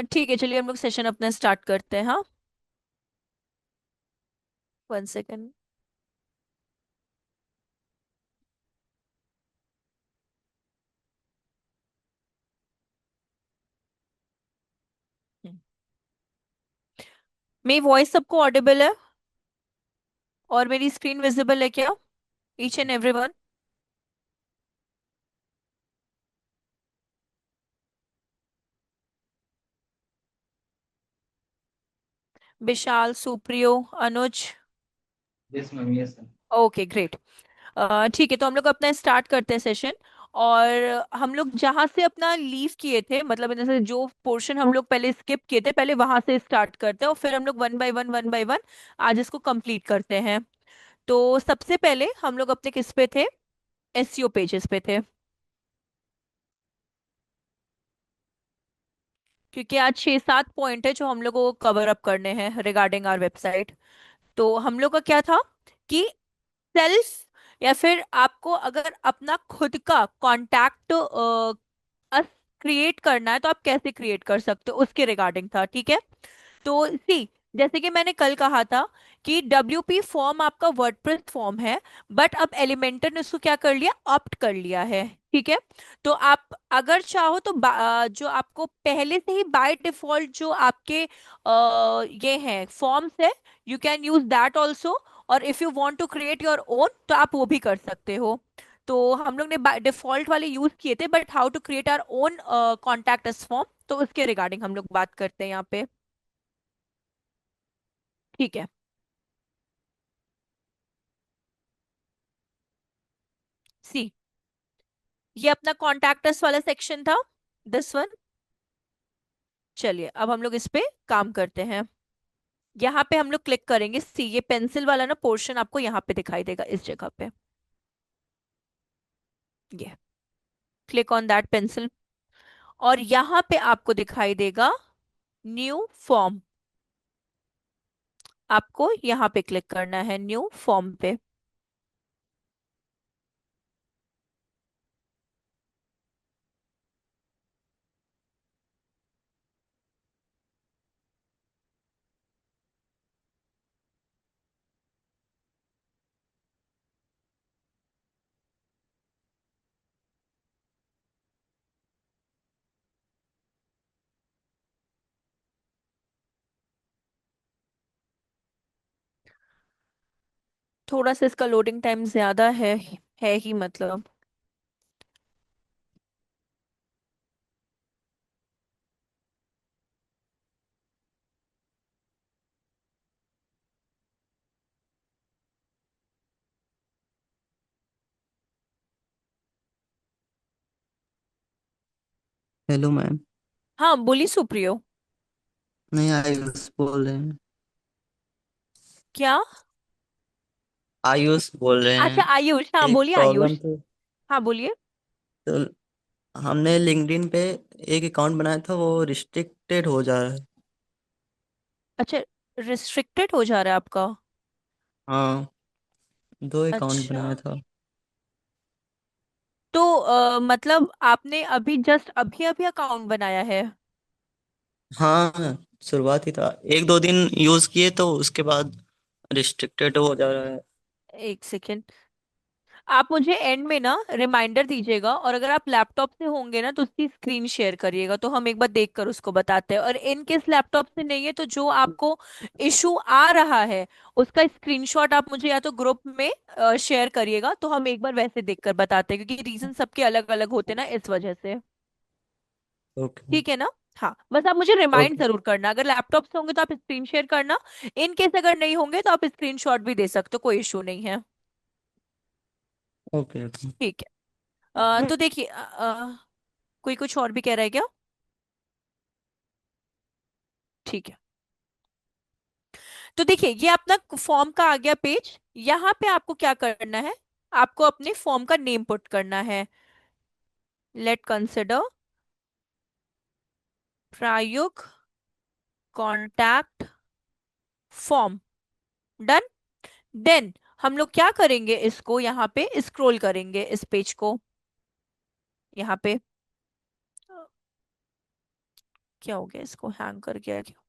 ठीक है, चलिए हम लोग सेशन अपना स्टार्ट करते हैं। हाँ, 1 सेकेंड। मेरी वॉइस सबको ऑडिबल है और मेरी स्क्रीन विजिबल है क्या? Each and everyone. Vishal, Supriyo, Anuj. Yes ma'am, yes ma'am. Okay, great. ठीक है, तो हम लोग अपना स्टार्ट करते हैं सेशन। और हम लोग जहाँ से अपना लीव किए थे, मतलब जैसे जो पोर्शन हम लोग पहले स्किप किए थे, पहले वहां से स्टार्ट करते हैं और फिर हम लोग वन बाय वन आज इसको कंप्लीट करते हैं। तो सबसे पहले हम लोग अपने किस पे थे? एसईओ पेजेस पे थे। क्योंकि आज 6-7 पॉइंट है जो हम लोग को कवर अप करने हैं रिगार्डिंग आवर वेबसाइट। तो हम लोग का क्या था कि सेल्फ, या फिर आपको अगर अपना खुद का कॉन्टैक्ट अस क्रिएट करना है तो आप कैसे क्रिएट कर सकते हो उसके रिगार्डिंग था। ठीक है। तो सी, जैसे कि मैंने कल कहा था कि WP फॉर्म आपका वर्डप्रेस फॉर्म है, बट अब एलिमेंटर ने उसको क्या कर लिया, ऑप्ट कर लिया है। ठीक है। तो आप अगर चाहो तो जो आपको पहले से ही बाय डिफॉल्ट जो आपके ये हैं फॉर्म्स है, you can use that also. और if you want to create your own तो आप वो भी कर सकते हो। तो हम लोग ने डिफॉल्ट वाले यूज किए थे, but how to create our own contact us form, तो उसके रिगार्डिंग हम लोग बात करते हैं यहाँ पे। ठीक है। सी, ये अपना कॉन्टैक्टस वाला सेक्शन था, दिस वन। चलिए अब हम लोग इस पे काम करते हैं। यहाँ पे हम लोग क्लिक करेंगे। सी, ये पेंसिल वाला ना पोर्शन आपको यहाँ पे दिखाई देगा, इस जगह पे। ये क्लिक ऑन दैट पेंसिल। और यहाँ पे आपको दिखाई देगा न्यू फॉर्म। आपको यहाँ पे क्लिक करना है, न्यू फॉर्म पे। थोड़ा सा इसका लोडिंग टाइम ज्यादा है ही मतलब। Hello ma'am. हाँ, बोली सुप्रियो। नहीं, आयुष बोल रहे हैं। क्या? आयुष बोल रहे अच्छा, हैं। आयुष, हाँ एक बोलिए प्रॉब्लम आयुष। थी। हाँ बोलिए। तो हमने लिंक्डइन पे एक अकाउंट बनाया था, वो रिस्ट्रिक्टेड हो जा रहा है। अच्छा, रिस्ट्रिक्टेड हो जा रहा है आपका? हाँ, दो अकाउंट अच्छा, बनाया था। तो मतलब आपने अभी जस्ट अभी अभी अकाउंट बनाया है? हाँ, शुरुआत ही था, 1-2 दिन यूज किए तो उसके बाद रिस्ट्रिक्टेड हो जा रहा है। 1 सेकेंड। आप मुझे एंड में ना रिमाइंडर दीजिएगा, और अगर आप लैपटॉप से होंगे ना तो उसकी स्क्रीन शेयर करिएगा, तो हम एक बार देख कर उसको बताते हैं। और इन केस लैपटॉप से नहीं है तो जो आपको इशू आ रहा है उसका स्क्रीनशॉट आप मुझे या तो ग्रुप में शेयर करिएगा, तो हम एक बार वैसे देख कर बताते हैं, क्योंकि रीजन सबके अलग अलग होते हैं ना, इस वजह से। ओके। ठीक है ना? हाँ, बस आप मुझे रिमाइंड ओके। जरूर करना, अगर लैपटॉप से होंगे तो आप स्क्रीन शेयर करना। इन केस अगर नहीं होंगे तो आप स्क्रीनशॉट भी दे सकते हो, कोई इशू नहीं है। ओके। ओके। ठीक है। तो देखिए, कोई कुछ और भी कह रहा है क्या? ठीक है। तो देखिए, ये अपना फॉर्म का आ गया पेज। यहाँ पे आपको क्या करना है, आपको अपने फॉर्म का नेम पुट करना है। लेट कंसिडर प्रायुक कॉन्टैक्ट फॉर्म। डन। देन हम लोग क्या करेंगे, इसको यहाँ पे स्क्रॉल करेंगे, इस पेज को यहाँ पे। क्या हो गया, इसको हैंग कर गया क्या?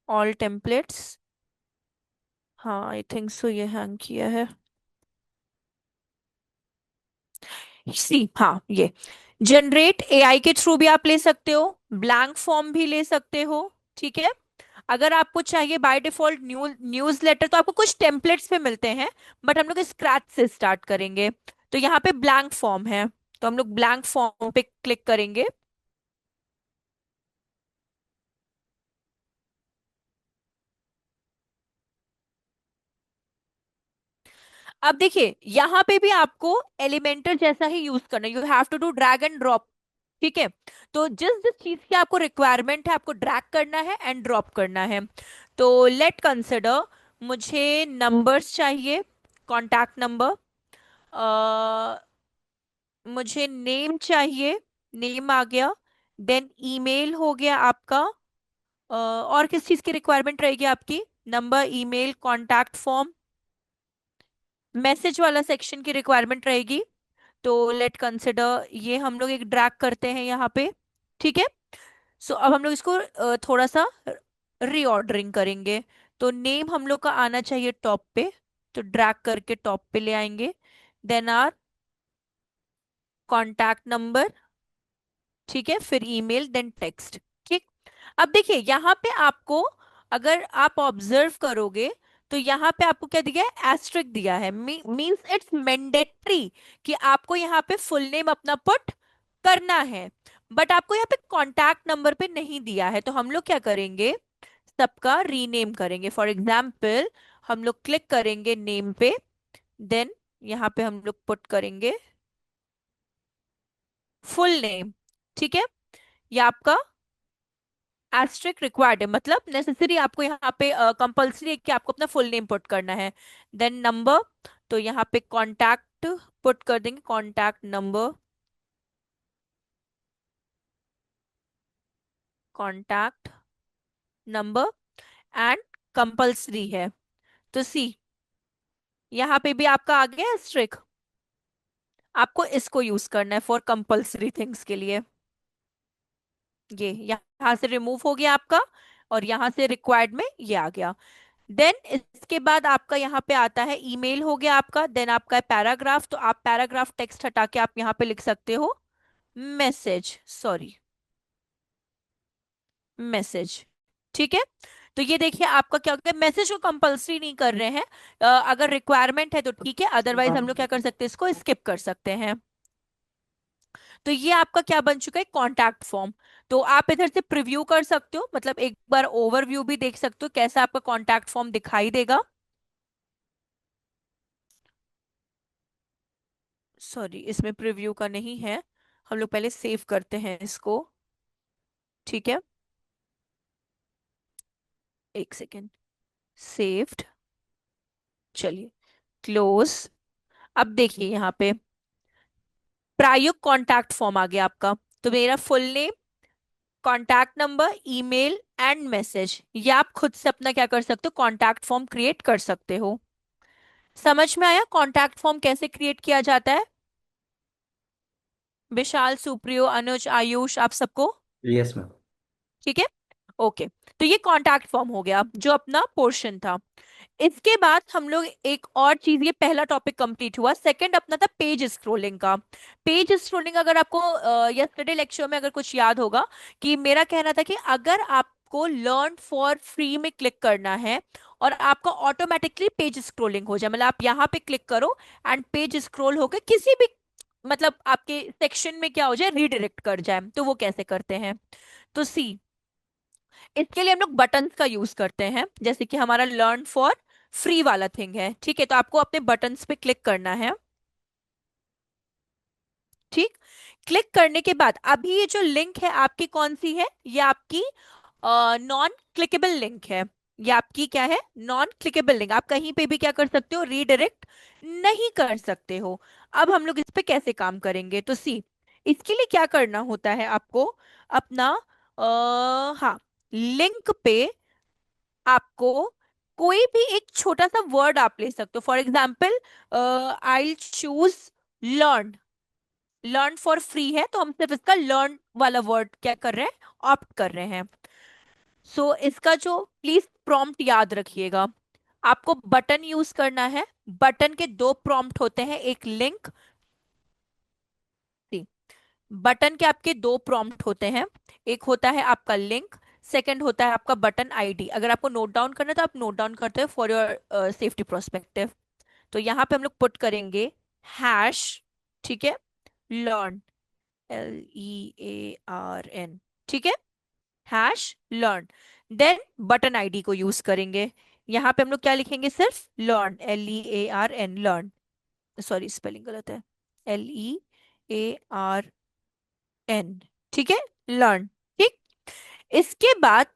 All templates. हाँ आई थिंक सो, ये हैंग किया है। सी हाँ, ये जनरेट एआई के थ्रू भी आप ले सकते हो, ब्लैंक फॉर्म भी ले सकते हो। ठीक है। अगर आपको चाहिए बाय डिफॉल्ट न्यूज लेटर, तो आपको कुछ टेम्पलेट्स पे मिलते हैं, बट हम लोग स्क्रैच से स्टार्ट करेंगे। तो यहाँ पे ब्लैंक फॉर्म है, तो हम लोग ब्लैंक फॉर्म पे क्लिक करेंगे। अब देखिए यहाँ पे भी आपको एलिमेंटर जैसा ही यूज करना है, you have to do drag and drop. ठीक है। तो जिस जिस चीज की आपको रिक्वायरमेंट है, आपको ड्रैग करना है एंड ड्रॉप करना है। तो लेट कंसिडर, मुझे नंबर्स चाहिए, कॉन्टैक्ट नंबर। मुझे नेम चाहिए, नेम आ गया। देन ईमेल हो गया आपका। और किस चीज की रिक्वायरमेंट रहेगी आपकी? Number, email, contact form, message वाला सेक्शन की रिक्वायरमेंट रहेगी। तो लेट कंसिडर, ये हम लोग एक ड्रैग करते हैं यहाँ पे। ठीक है। सो अब हम लोग इसको थोड़ा सा रीऑर्डरिंग करेंगे। तो नेम हम लोग का आना चाहिए टॉप पे, तो ड्रैग करके टॉप पे ले आएंगे। Then our contact number. ठीक है, फिर ईमेल, देन टेक्स्ट। ठीक। अब देखिए यहाँ पे आपको, अगर आप ऑब्जर्व करोगे, तो यहाँ पे आपको क्या दिया है? एस्ट्रिक दिया है। मींस इट्स मैंडेटरी कि आपको यहाँ पे फुल नेम अपना पुट करना है। बट आपको यहाँ पे कॉन्टैक्ट नंबर पे नहीं दिया है, तो हम लोग क्या करेंगे? सबका रीनेम करेंगे। फॉर एग्जाम्पल, हम लोग क्लिक करेंगे नेम पे, देन यहाँ पे हम लोग पुट करेंगे फुल नेम। ठीक है। ये आपका एस्ट्रिक रिक्वायर्ड है, मतलब नेसेसरी, आपको यहाँ पे कंपल्सरी है कि आपको अपना फुल नेम पुट करना है। देन नंबर, तो यहाँ पे कांटेक्ट पुट कर देंगे, contact number, contact number and compulsory है। तो सी, यहाँ पे भी आपका आ गया एस्ट्रिक। आपको इसको यूज करना है फॉर कंपल्सरी थिंग्स के लिए। ये यहाँ से रिमूव हो गया आपका, और यहाँ से रिक्वायर्ड में ये आ गया। देन इसके बाद आपका यहाँ पे आता है ईमेल हो गया आपका। देन आपका है पैराग्राफ, तो आप पैराग्राफ टेक्स्ट हटा के आप यहाँ पे लिख सकते हो मैसेज, सॉरी, मैसेज। ठीक है। तो ये देखिए आपका क्या हो गया, मैसेज को कंपलसरी नहीं कर रहे हैं। अगर रिक्वायरमेंट है तो ठीक है, अदरवाइज हम लोग क्या कर सकते हैं, इसको स्किप कर सकते हैं। तो ये आपका क्या बन चुका है? Contact form. तो आप इधर से प्रिव्यू कर सकते हो, मतलब एक बार ओवरव्यू भी देख सकते हो कैसा आपका कॉन्टैक्ट फॉर्म दिखाई देगा। सॉरी, इसमें प्रिव्यू का नहीं है, हम लोग पहले सेव करते हैं इसको। ठीक है, एक सेकेंड। सेव्ड, चलिए क्लोज। अब देखिए यहाँ पे प्रायुक्त कॉन्टैक्ट फॉर्म आ गया आपका। तो मेरा full name, contact number, email and message, ये आप खुद से अपना क्या कर सकते हो? कॉन्टैक्ट फॉर्म क्रिएट कर सकते हो। समझ में आया कॉन्टैक्ट फॉर्म कैसे क्रिएट किया जाता है? विशाल, सुप्रियो, अनुज, आयुष, आप सबको यस मैम। ठीक है? ओके। तो ये कॉन्टैक्ट फॉर्म हो गया जो अपना पोर्शन था। इसके बाद हम लोग एक और चीज, ये पहला टॉपिक कंप्लीट हुआ। सेकंड अपना था पेज स्क्रोलिंग का। पेज स्क्रोलिंग, अगर आपको यस्टरडे लेक्चर में अगर कुछ याद होगा, कि मेरा कहना था कि अगर आपको लर्न फॉर फ्री में क्लिक करना है और आपका ऑटोमेटिकली पेज स्क्रोलिंग हो जाए, मतलब आप यहाँ पे क्लिक करो एंड पेज स्क्रोल होकर किसी भी, मतलब आपके सेक्शन में क्या हो जाए, रीडायरेक्ट कर जाए, तो वो कैसे करते हैं? तो सी, इसके लिए हम लोग बटन्स का यूज करते हैं, जैसे कि हमारा लर्न फॉर फ्री वाला थिंग है। ठीक है, तो आपको अपने बटन्स पे क्लिक करना है। ठीक। क्लिक करने के बाद अभी ये जो लिंक है आपकी कौन सी है? ये आपकी नॉन क्लिकेबल लिंक है। ये आपकी क्या है? Non clickable link. आप कहीं पे भी क्या कर सकते हो? रीडायरेक्ट नहीं कर सकते हो। अब हम लोग इस पे कैसे काम करेंगे? तो सी, इसके लिए क्या करना होता है आपको? अपना हाँ, लिंक पे आपको कोई भी एक छोटा सा वर्ड आप ले सकते हो। For example, I choose learn, learn for free है तो हम सिर्फ इसका लर्न वाला वर्ड क्या कर रहे हैं, ऑप्ट कर रहे हैं। सो इसका जो प्लीज प्रॉम्प्ट याद रखिएगा, आपको बटन यूज करना है। बटन के दो प्रॉम्प्ट होते हैं, एक लिंक, बटन के आपके दो प्रॉम्प्ट होते हैं, एक होता है आपका लिंक, सेकंड होता है आपका बटन आईडी। अगर आपको नोट डाउन करना है तो आप नोट डाउन करते हैं फॉर योर सेफ्टी प्रोस्पेक्टिव। तो यहाँ पे हम लोग पुट करेंगे हैश, ठीक है, लर्न, LEARN, ठीक है, hash learn. Then button ID को यूज करेंगे, यहाँ पे हम लोग क्या लिखेंगे, सिर्फ learn, LEARN, learn, sorry spelling गलत है, LEARN, ठीक है, लर्न। ठीक, इसके बाद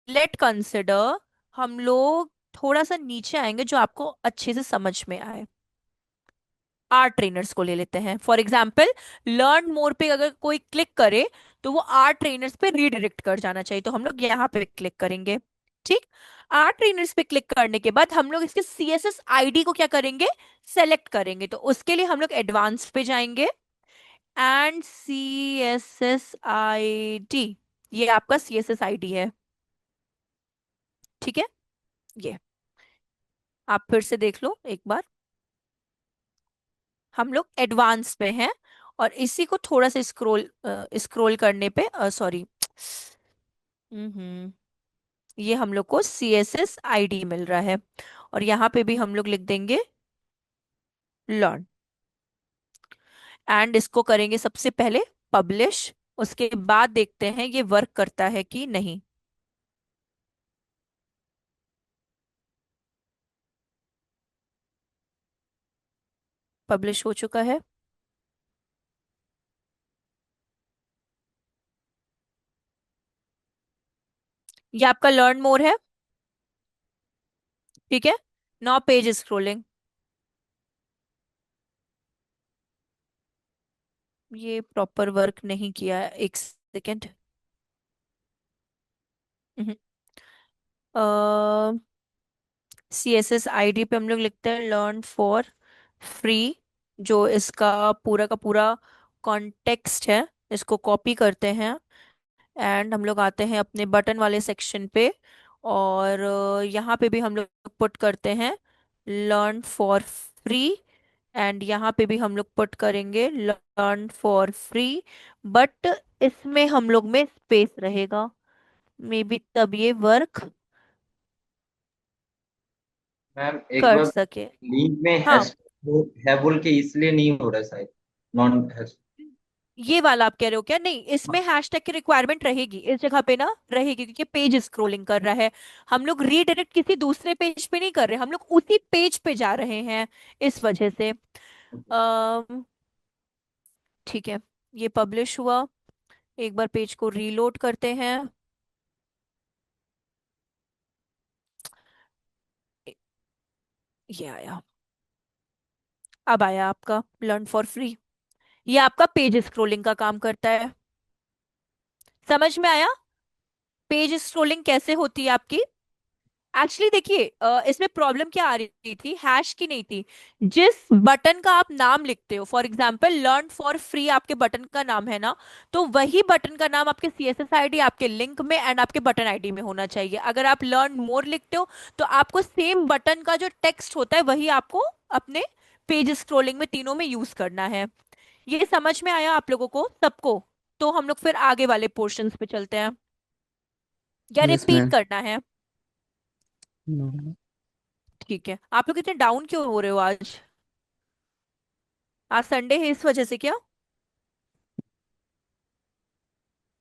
लेट कंसिडर, हम लोग थोड़ा सा नीचे आएंगे जो आपको अच्छे से समझ में आए। आर ट्रेनर्स को ले लेते हैं फॉर एग्जाम्पल। लर्न मोर पे अगर कोई क्लिक करे तो वो आर ट्रेनर्स पे रीडायरेक्ट कर जाना चाहिए, तो हम लोग यहाँ पे क्लिक करेंगे। ठीक, आर ट्रेनर्स पे क्लिक करने के बाद हम लोग इसके CSS आईडी को क्या करेंगे, सेलेक्ट करेंगे। तो उसके लिए हम लोग एडवांस पे जाएंगे एंड CSS ID, ये आपका CSS ID है, ठीक है। ये आप फिर से देख लो एक बार, हम लोग एडवांस पे हैं और इसी को थोड़ा सा स्क्रॉल स्क्रॉल करने पे, सॉरी, हम्म, ये हम लोग को CSS ID मिल रहा है, और यहाँ पे भी हम लोग लिख देंगे लर्न, एंड इसको करेंगे सबसे पहले पब्लिश। उसके बाद देखते हैं ये वर्क करता है कि नहीं। पब्लिश हो चुका है। ये आपका लर्न मोर है, ठीक है। नाउ पेज स्क्रोलिंग, ये प्रॉपर वर्क नहीं किया है, एक सेकेंड। CSS ID पे हम लोग लिखते हैं लर्न फॉर फ्री, जो इसका पूरा का पूरा कॉन्टेक्स्ट है, इसको कॉपी करते हैं एंड हम लोग आते हैं अपने बटन वाले सेक्शन पे, और यहाँ पे भी हम लोग पुट करते हैं लर्न फॉर फ्री, एंड यहाँ पे भी हम लोग पुट करेंगे लर्न फॉर फ्री, बट इसमें हम लोग में स्पेस रहेगा, मे बी तब ये वर्क मैम एक कर बार, सके। लीग में हाँ, है बोल के इसलिए नहीं हो रहा है शायद, नॉन हैश। ये वाला आप कह रहे हो क्या, नहीं इसमें हैशटैग की रिक्वायरमेंट रहेगी इस जगह पे ना, रहेगी क्योंकि पेज स्क्रोलिंग कर रहा है। हम लोग रीडायरेक्ट किसी दूसरे पेज पे नहीं कर रहे, हम लोग उसी पेज पे जा रहे हैं, इस वजह से। अम्म ठीक है, ये पब्लिश हुआ। एक बार पेज को रीलोड करते हैं। ये आया, अब आया आपका लर्न फॉर फ्री। ये आपका पेज स्क्रोलिंग का काम करता है, समझ में आया पेज स्क्रोलिंग कैसे होती है आपकी। एक्चुअली देखिए, इसमें प्रॉब्लम क्या आ रही थी, हैश की नहीं थी। जिस बटन का आप नाम लिखते हो, for example learn for free आपके बटन का नाम है ना, तो वही बटन का नाम आपके CSS ID, आपके लिंक में एंड आपके बटन आईडी में होना चाहिए। अगर आप लर्न मोर लिखते हो तो आपको सेम बटन का जो टेक्स्ट होता है वही आपको अपने पेज स्क्रोलिंग में तीनों में यूज करना है। ये समझ में आया आप लोगों को सबको। तो हम लोग फिर आगे वाले पोर्शंस पे चलते हैं, या यस रिपीट मैम। करना है। ठीक है, आप लोग इतने डाउन क्यों हो रहे हो आज, आज संडे है इस वजह से क्या।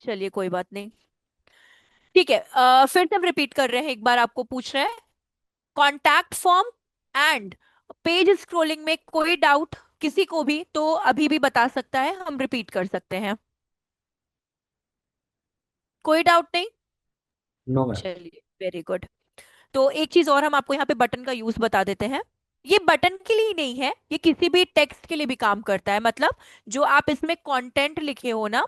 चलिए कोई बात नहीं। ठीक है, फिर से हम रिपीट कर रहे हैं, एक बार आपको पूछ रहे हैं, contact form and page scrolling में कोई डाउट किसी को भी तो अभी भी बता सकता है, हम रिपीट कर सकते हैं। कोई डाउट नहीं। No ma'am. चलिए वेरी गुड। तो एक चीज और हम आपको यहाँ पे बटन का यूज बता देते हैं। ये बटन के लिए ही नहीं है, ये किसी भी टेक्स्ट के लिए भी काम करता है। मतलब जो आप इसमें कंटेंट लिखे हो ना,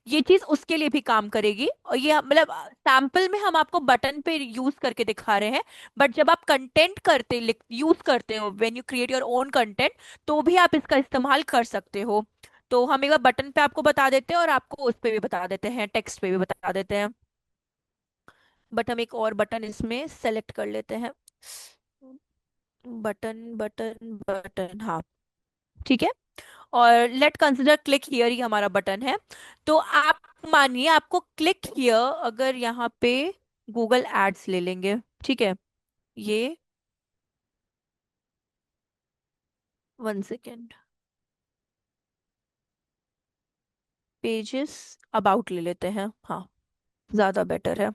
ये चीज उसके लिए भी काम करेगी। और ये मतलब सैंपल में हम आपको बटन पे यूज करके दिखा रहे हैं, बट जब आप कंटेंट करते यूज करते हो, when you create your own content, तो भी आप इसका इस्तेमाल कर सकते हो। तो हम एक बार बटन पे आपको बता देते हैं और आपको उस पे भी बता देते हैं, टेक्स्ट पे भी बता देते हैं। बट हम एक और बटन इसमें सेलेक्ट कर लेते हैं। बटन बटन बटन, हाँ ठीक है। और late consider click here he हमारा बटन है। तो आप मानिए आपको क्लिक हियर, अगर यहाँ पे गूगल एड्स ले लेंगे, ठीक है, ये 1 सेकेंड, पेजेस अबाउट ले लेते हैं, हाँ ज्यादा बेटर है।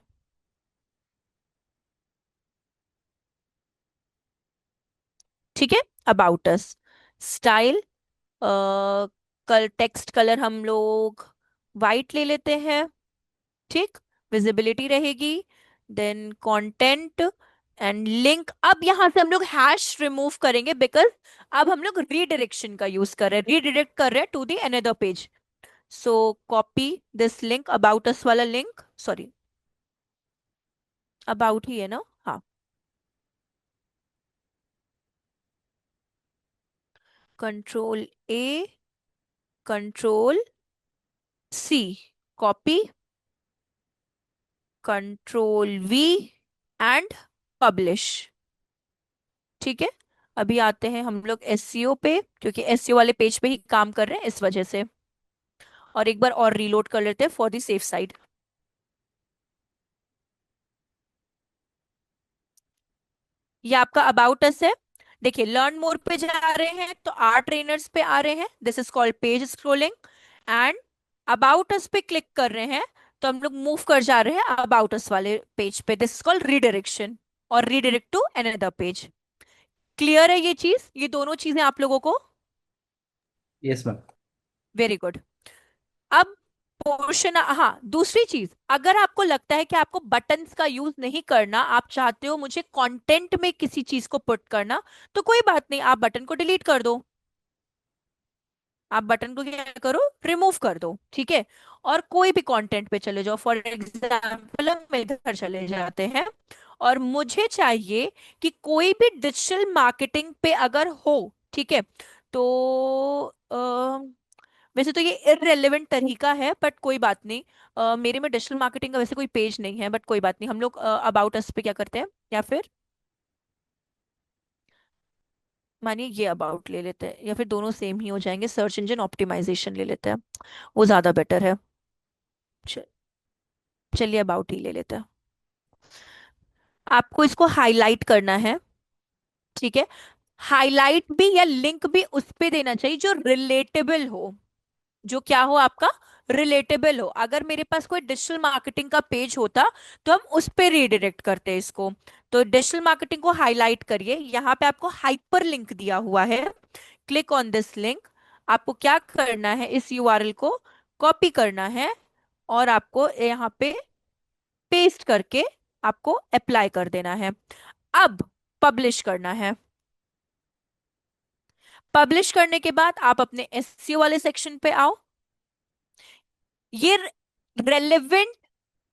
ठीक है, अबाउट अस, स्टाइल, कल टेक्स्ट कलर हम लोग वाइट ले लेते हैं, ठीक, विजिबिलिटी रहेगी। देन कंटेंट एंड लिंक, अब यहां से हम लोग हैश रिमूव करेंगे, बिकॉज अब हम लोग रीडायरेक्शन का यूज कर रहे हैं, रीडायरेक्ट कर रहे हैं to the another page. So copy this link, about us वाला लिंक, सॉरी अबाउट ही है ना, हाँ, control A, control C, copy, control V and publish. ठीक है, अभी आते हैं हम लोग एसईओ पे, क्योंकि एसईओ वाले पेज पे ही काम कर रहे हैं इस वजह से। और एक बार और रीलोड कर लेते हैं फॉर द सेफ साइड। ये आपका अबाउट अस है। देखिए लर्न मोर पे जा रहे हैं तो आर ट्रेनर्स पे आ रहे हैं, this is called page scrolling. And about us पे क्लिक कर रहे हैं तो हम लोग मूव कर जा रहे हैं अबाउट अस वाले पेज पे, दिस इज कॉल्ड रीडायरेक्शन, और redirect to another page. Clear है ये चीज, ये दोनों चीजें आप लोगों को? Yes ma'am. Very good. अब पोर्शन, हाँ दूसरी चीज, अगर आपको लगता है कि आपको बटन्स का यूज नहीं करना, आप चाहते हो मुझे कंटेंट में किसी चीज को पुट करना, तो कोई बात नहीं, आप बटन को डिलीट कर दो, आप बटन को क्या करो, रिमूव कर दो, ठीक है। और कोई भी कंटेंट पे चले जाओ, फॉर एग्जाम्पल हम इधर चले जाते हैं, और मुझे चाहिए कि कोई भी डिजिटल मार्केटिंग पे अगर हो, ठीक है, तो वैसे तो ये इररेलेवेंट तरीका है, बट कोई बात नहीं। मेरे में डिजिटल मार्केटिंग का वैसे कोई पेज नहीं है, बट कोई बात नहीं, हम लोग अबाउट अस पे क्या करते हैं, या फिर मानिए ये अबाउट ले लेते हैं, या फिर दोनों सेम ही हो जाएंगे, सर्च इंजन ऑप्टिमाइजेशन ले लेते हैं, वो ज्यादा बेटर है। च- चलिए अबाउट ही ले लेते हैं। आपको इसको हाईलाइट करना है, ठीक है। हाईलाइट भी या लिंक भी उस पे देना चाहिए जो रिलेटेबल हो, जो क्या हो आपका, रिलेटेबल हो। अगर मेरे पास कोई डिजिटल मार्केटिंग का पेज होता तो हम उस पे रीडायरेक्ट करते इसको। तो डिजिटल मार्केटिंग को हाईलाइट करिए, यहाँ पे आपको हाइपर लिंक दिया हुआ है, क्लिक ऑन दिस लिंक। आपको क्या करना है, इस यूआरएल को कॉपी करना है, और आपको यहाँ पे पेस्ट करके आपको अप्लाई कर देना है। अब पब्लिश करना है। पब्लिश करने के बाद आप अपने एसईओ वाले सेक्शन पे आओ। ये रेलेवेंट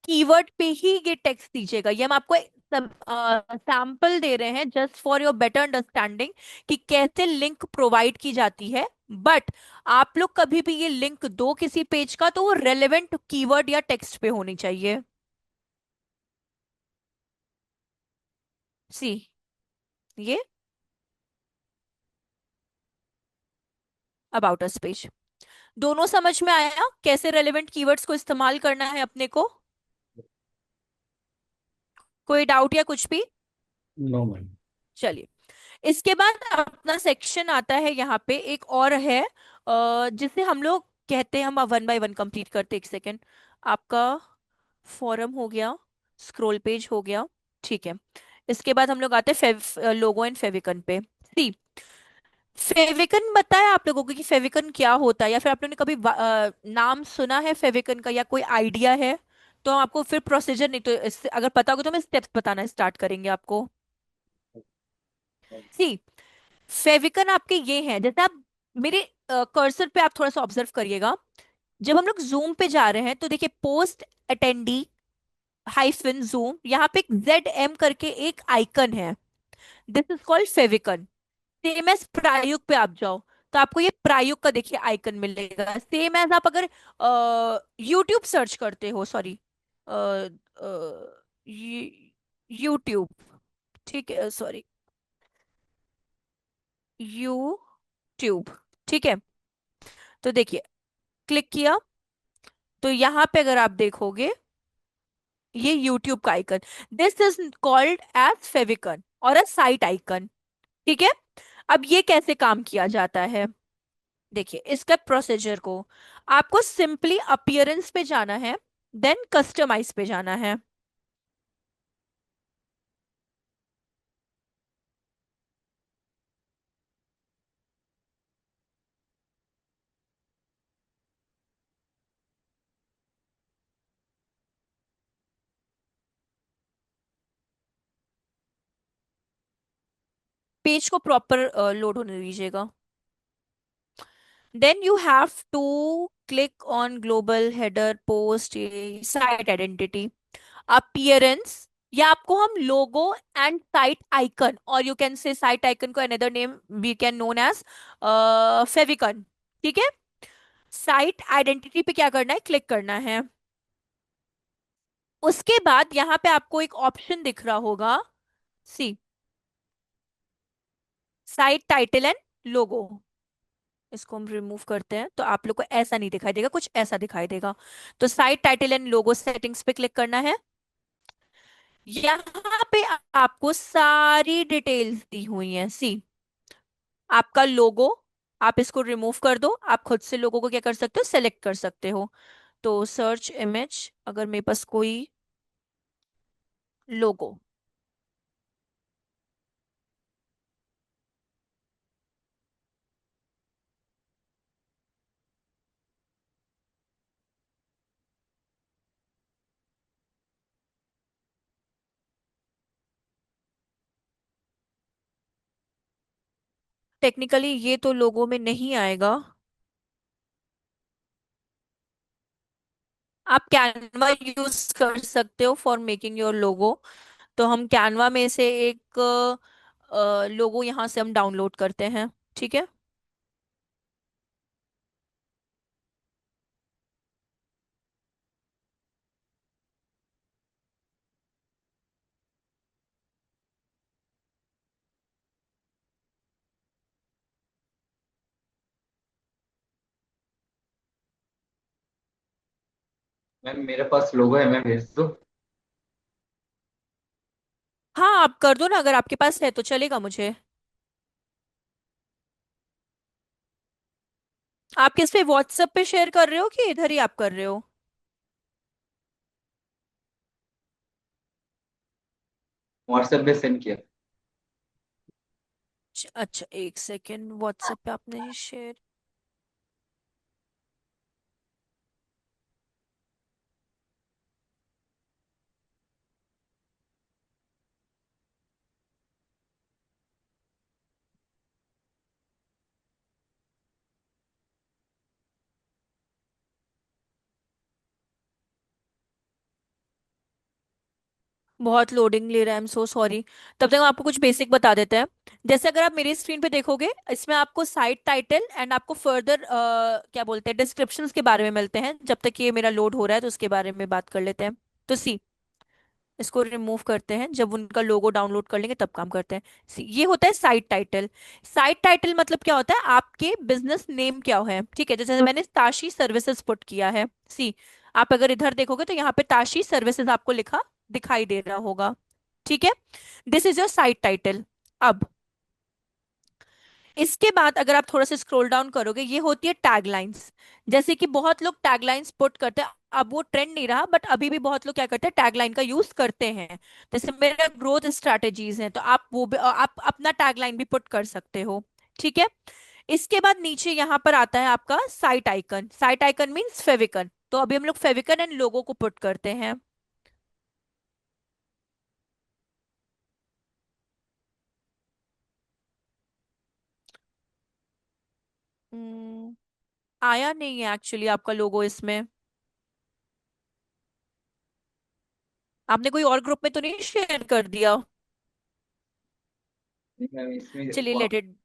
कीवर्ड पे ही ये टेक्स्ट दीजिएगा, ये हम आपको सैंपल दे रहे हैं just for your better understanding कि कैसे लिंक प्रोवाइड की जाती है। बट आप लोग कभी भी ये लिंक दो किसी पेज का तो वो रेलेवेंट कीवर्ड या टेक्स्ट पे होनी चाहिए। सी, ये अबाउट अस पेज, दोनों समझ में आया कैसे रेलेवेंट कीवर्ड्स को इस्तेमाल करना है अपने को? कोई डाउट या कुछ भी? No ma'am. चलिए, इसके बाद अपना सेक्शन आता है, यहाँ पे एक और है जिसे हम लोग कहते हैं, हम 1 बाय 1 कंप्लीट करते हैं। एक सेकेंड, आपका फॉरम हो गया, स्क्रॉल पेज हो गया, ठीक है। इसके बाद हम लोग आते हैं लोगो एंड फेविकन पे। सी, फेविकन बताया आप लोगों को कि फेविकन क्या होता है, या फिर आप लोगों ने कभी नाम सुना है फेविकन का, या कोई आइडिया है? तो हम आपको फिर प्रोसीजर, नहीं तो इससे अगर पता होगा तो मैं स्टेप्स बताना स्टार्ट करेंगे आपको। सी, फेविकन आपके ये हैं, जैसे आप मेरे कर्सर पे आप थोड़ा सा ऑब्जर्व करिएगा, जब हम लोग जूम पे जा रहे हैं तो देखिए, पोस्ट अटेंडी हाइफन जूम, यहाँ पे एक ZM करके एक आइकन है, this is called favicon. Same as प्रायुक्त पे आप जाओ तो आपको ये प्रायुक्त का देखिए आइकन मिलेगा। सेम एज आप अगर यूट्यूब सर्च करते हो, सॉरी, यूट्यूब, ठीक है, सॉरी, यूट्यूब, ठीक है, तो देखिए, क्लिक किया तो यहाँ पे अगर आप देखोगे ये यूट्यूब का icon, this is called as favicon और अ साइट आइकन, ठीक है। अब ये कैसे काम किया जाता है, देखिए इसका प्रोसीजर को, आपको सिंपली अपीयरेंस पे जाना है, देन कस्टमाइज पे जाना है। पेज को प्रॉपर लोड होने दीजिएगा। Then you have to click on global header post site identity appearance, या आपको हम लोगो एंड साइट आइकन, और you can say site icon को another name we can known as favicon, ठीक है। साइट आइडेंटिटी पे क्या करना है, क्लिक करना है। उसके बाद यहाँ पे आपको एक ऑप्शन दिख रहा होगा, सी, साइट टाइटल एंड लोगो। इसको हम रिमूव करते हैं तो आप लोग को ऐसा नहीं दिखाई देगा, कुछ ऐसा दिखाई देगा। तो site title and logo settings पे क्लिक करना है। यहाँ पे आपको सारी डिटेल्स दी हुई हैं, सी, आपका लोगो, आप इसको रिमूव कर दो, आप खुद से लोगो को क्या कर सकते हो, सेलेक्ट कर सकते हो। तो सर्च इमेज, अगर मेरे पास कोई लोगो, टेक्निकली ये तो लोगो में नहीं आएगा। आप कैनवा यूज कर सकते हो फॉर मेकिंग योर लोगो। तो हम कैनवा में से एक लोगो यहाँ से हम डाउनलोड करते हैं, ठीक है। मैम मेरे पास लोगो है, मैं भेज दूँ? हाँ आप कर दो ना, अगर आपके पास है तो चलेगा मुझे। आप किस पे, व्हाट्सएप पे शेयर कर रहे हो कि इधर ही आप कर रहे हो? व्हाट्सएप पे सेंड किया। अच्छा एक सेकेंड, व्हाट्सएप पे आपने शेयर, बहुत लोडिंग ले रहा है, आई एम सो सॉरी। तब तक हम आपको कुछ बेसिक बता देते हैं। जैसे अगर आप मेरी स्क्रीन पे देखोगे, इसमें आपको साइट टाइटल एंड आपको फर्दर क्या बोलते हैं, डिस्क्रिप्शंस के बारे में मिलते हैं। जब तक ये मेरा लोड हो रहा है तो उसके बारे में बात कर लेते हैं। तो सी, इसको रिमूव करते हैं, जब उनका लोगो डाउनलोड कर लेंगे तब काम करते हैं। See, ये होता है साइट टाइटल। साइट टाइटल मतलब क्या होता है, आपके बिजनेस नेम क्या है, ठीक है। जैसे मैंने ताशी सर्विसेज पुट किया है, सी, आप अगर इधर देखोगे तो यहाँ पे ताशी सर्विसेज आपको लिखा दिखाई दे रहा होगा, ठीक है। This is your site title. अब इसके बाद अगर आप थोड़ा सा स्क्रॉल डाउन करोगे, ये होती है टैगलाइंस। जैसे कि बहुत लोग टैगलाइंस पुट करते हैं, अब वो ट्रेंड नहीं रहा, बट अभी भी बहुत लोग क्या करते हैं, टैगलाइन का यूज करते हैं। जैसे मेरा ग्रोथ स्ट्रैटेजीज है तो आप वो भी, आप अपना टैगलाइन भी पुट कर सकते हो, ठीक है। इसके बाद नीचे यहाँ पर आता है आपका site icon. Site icon means favicon, तो अभी हम लोग फेविकन एंड लोगो को पुट करते हैं। हम्म, आया नहीं है एक्चुअली आपका लोगो इसमें। आपने कोई और ग्रुप में तो नहीं शेयर कर दिया? नहीं मैम, इसमें चलिए वो लेट इट।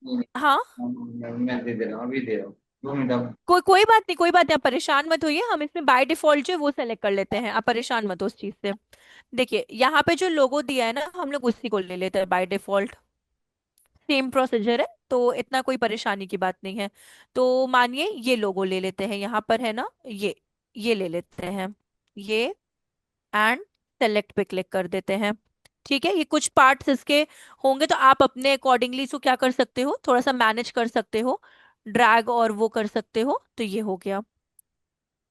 नहीं, हाँ, मैं दे दे रहा हूँ, अभी दे रहा हूँ, 2 मिनट अब। कोई बात नहीं, कोई बात नहीं, आप परेशान मत होइए। हम इसमें बाय डिफॉल्ट जो है वो सेलेक्ट कर लेते हैं, आप परेशान मत हो उस चीज से। देखिए यहाँ पे जो लोगो दिया है ना, हम लोग उसी को ले लेते हैं बाय डिफॉल्ट। सेम प्रोसीजर है, तो इतना कोई परेशानी की बात नहीं है। तो मानिए ये लोगो ले लेते हैं, यहाँ पर है ना ये ले लेते हैं ये, एंड सेलेक्ट पे क्लिक कर देते हैं। ठीक है, ये कुछ पार्ट्स इसके होंगे, तो आप अपने अकॉर्डिंगली इसको क्या कर सकते हो, थोड़ा सा मैनेज कर सकते हो, ड्रैग और वो कर सकते हो, तो ये हो गया।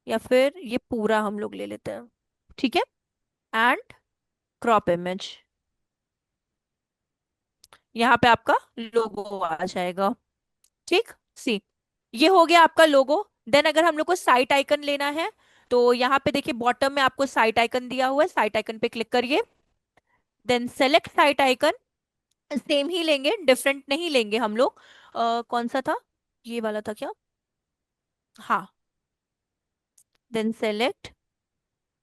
या फिर ये पूरा हम लोग ले लेते हैं। ठीक है, एंड क्रॉप इमेज, यहाँ पे आपका लोगो आ जाएगा। ठीक, सी, ये हो गया आपका लोगो। देन अगर हम लोग को साइट आइकन लेना है, तो यहाँ पे देखिए बॉटम में आपको साइट आइकन दिया हुआ है, साइट आइकन पे क्लिक करिए। Then select site icon, same ही लेंगे, डिफरेंट नहीं लेंगे हम लोग। कौन सा था, ये वाला था क्या? हाँ, देन सेलेक्ट,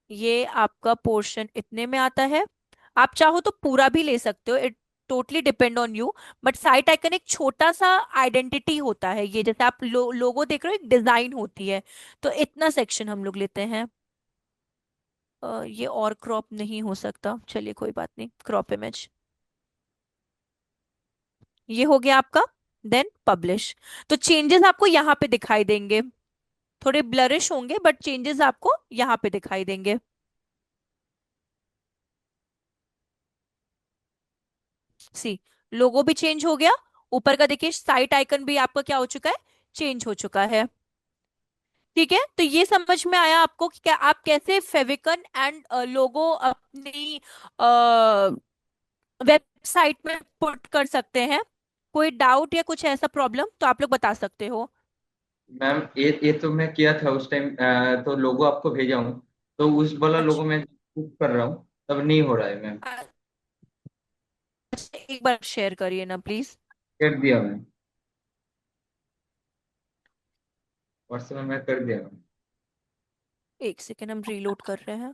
ये आपका पोर्शन इतने में आता है। आप चाहो तो पूरा भी ले सकते हो, it totally depend on you. But site icon एक छोटा सा आइडेंटिटी होता है, ये जैसे आप लोगो देख रहे हो, एक डिजाइन होती है। तो इतना सेक्शन हम लोग लेते हैं। ये और क्रॉप नहीं हो सकता, चलिए कोई बात नहीं, क्रॉप इमेज, ये हो गया आपका। Then publish. तो चेंजेस आपको यहाँ पे दिखाई देंगे, थोड़े ब्लरिश होंगे बट चेंजेस आपको यहाँ पे दिखाई देंगे। सी, लोगो भी चेंज हो गया। ऊपर का देखिए साइट आइकन भी आपका क्या हो चुका है, चेंज हो चुका है। ठीक है, तो ये समझ में आया आपको कि क्या आप कैसे फेविकन एंड लोगो अपनी वेबसाइट में पुट कर सकते हैं। कोई डाउट या कुछ ऐसा प्रॉब्लम तो आप लोग बता सकते हो। मैम ये तो मैं किया था उस टाइम, तो लोगो आपको भेजा हूँ, तो उस वाला लोगो अच्छा, मैं कुक कर रहा हूँ, तब नहीं हो रहा है मैम। अच्छा, एक बार शेयर करिए ना प्लीज। कर दिया मैम, व्हाट्सएप में मैं कर दिया मैम। एक सेकेंड, हम रीलोड कर रहे हैं।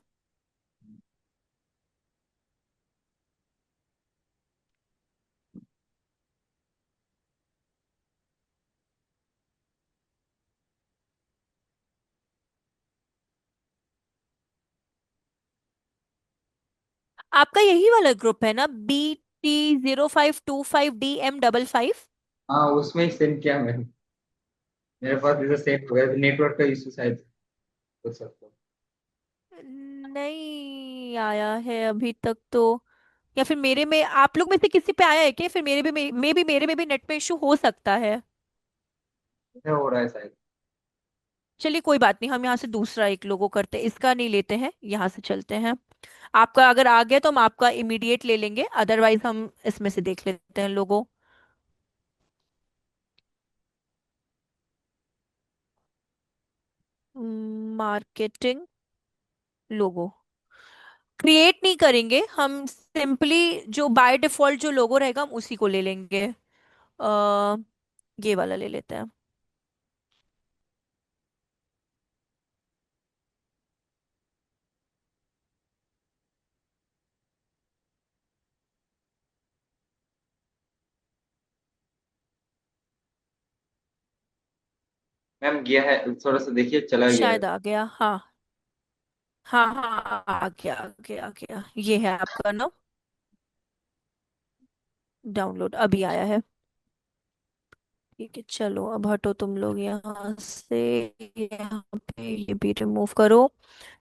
आपका यही वाला ग्रुप है ना, BT0525DM55? हाँ उसमें ही सेंड किया मैम, मेरे पास इधर सेंड हो गया, नेटवर्क का इशू शायद हो सकता है। नहीं आया है अभी तक तो। या फिर मेरे में, आप लोग में से किसी पे आया है क्या? फिर मेरे में भी नेट पे इशू हो सकता है। क्या हो रहा है शायद। चलिए कोई बात नहीं, हम यहाँ से दूसरा एक लोगो करते हैं, इसका नहीं लेते हैं, यहाँ से चलते हैं। आपका अगर आ गया तो हम आपका इमीडिएट ले लेंगे, अदरवाइज हम इसमें से देख लेते हैं लोगो। मार्केटिंग लोगो क्रिएट नहीं करेंगे हम, सिंपली जो बाय डिफॉल्ट जो लोगो रहेगा हम उसी को ले लेंगे। आ, ये वाला ले लेते हैं। मैम गया है, थोड़ा सा देखिए, चला गया है। शायद आ गया, हाँ। हाँ हाँ, आ गया आ गया आ गया, ये है आपका ना, डाउनलोड अभी आया है। ठीक है, चलो अब हटो तुम लोग यहाँ से, यहाँ पे ये भी रिमूव करो।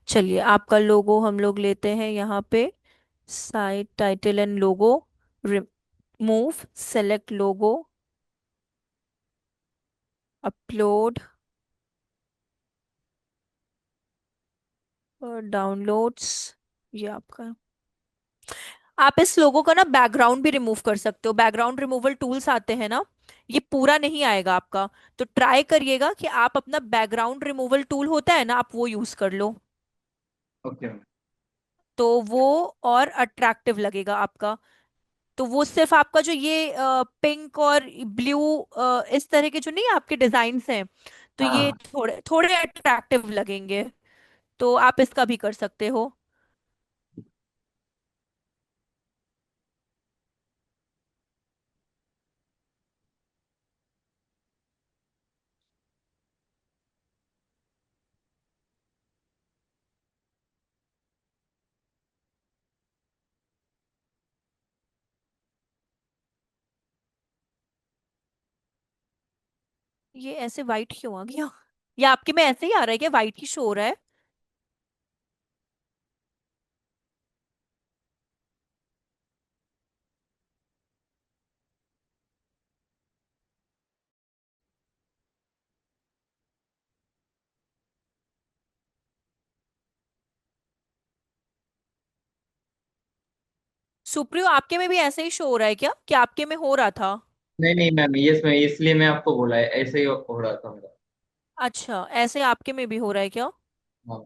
चलिए आपका लोगो हम लोग लेते हैं यहाँ पे, site title and logo, remove, select logo, upload और डाउनलोड्स, ये आपका। आप इस लोगो का ना बैकग्राउंड भी रिमूव कर सकते हो, बैकग्राउंड रिमूवल टूल्स आते हैं ना, ये पूरा नहीं आएगा आपका। तो ट्राई करिएगा कि आप अपना बैकग्राउंड रिमूवल टूल होता है ना, आप वो यूज कर लो, ओके मैम। तो वो और अट्रैक्टिव लगेगा आपका। तो वो सिर्फ आपका जो ये पिंक और ब्लू, इस तरह के जो नहीं आपके डिजाइन्स हैं, तो ये हाँ, थोड़े थोड़े अट्रैक्टिव लगेंगे। तो आप इसका भी कर सकते हो। ये ऐसे वाइट क्यों आ गया? या आपके में ऐसे ही आ रहा है क्या, वाइट ही शो हो रहा है? सुप्रियो, आपके में भी ऐसे ही शो हो रहा है क्या, कि आपके में हो रहा था? नहीं नहीं मैम, ये मैं इसलिए मैं आपको बोला है, ऐसे ही हो रहा था मेरा। अच्छा, ऐसे आपके में भी हो रहा है क्या? हाँ।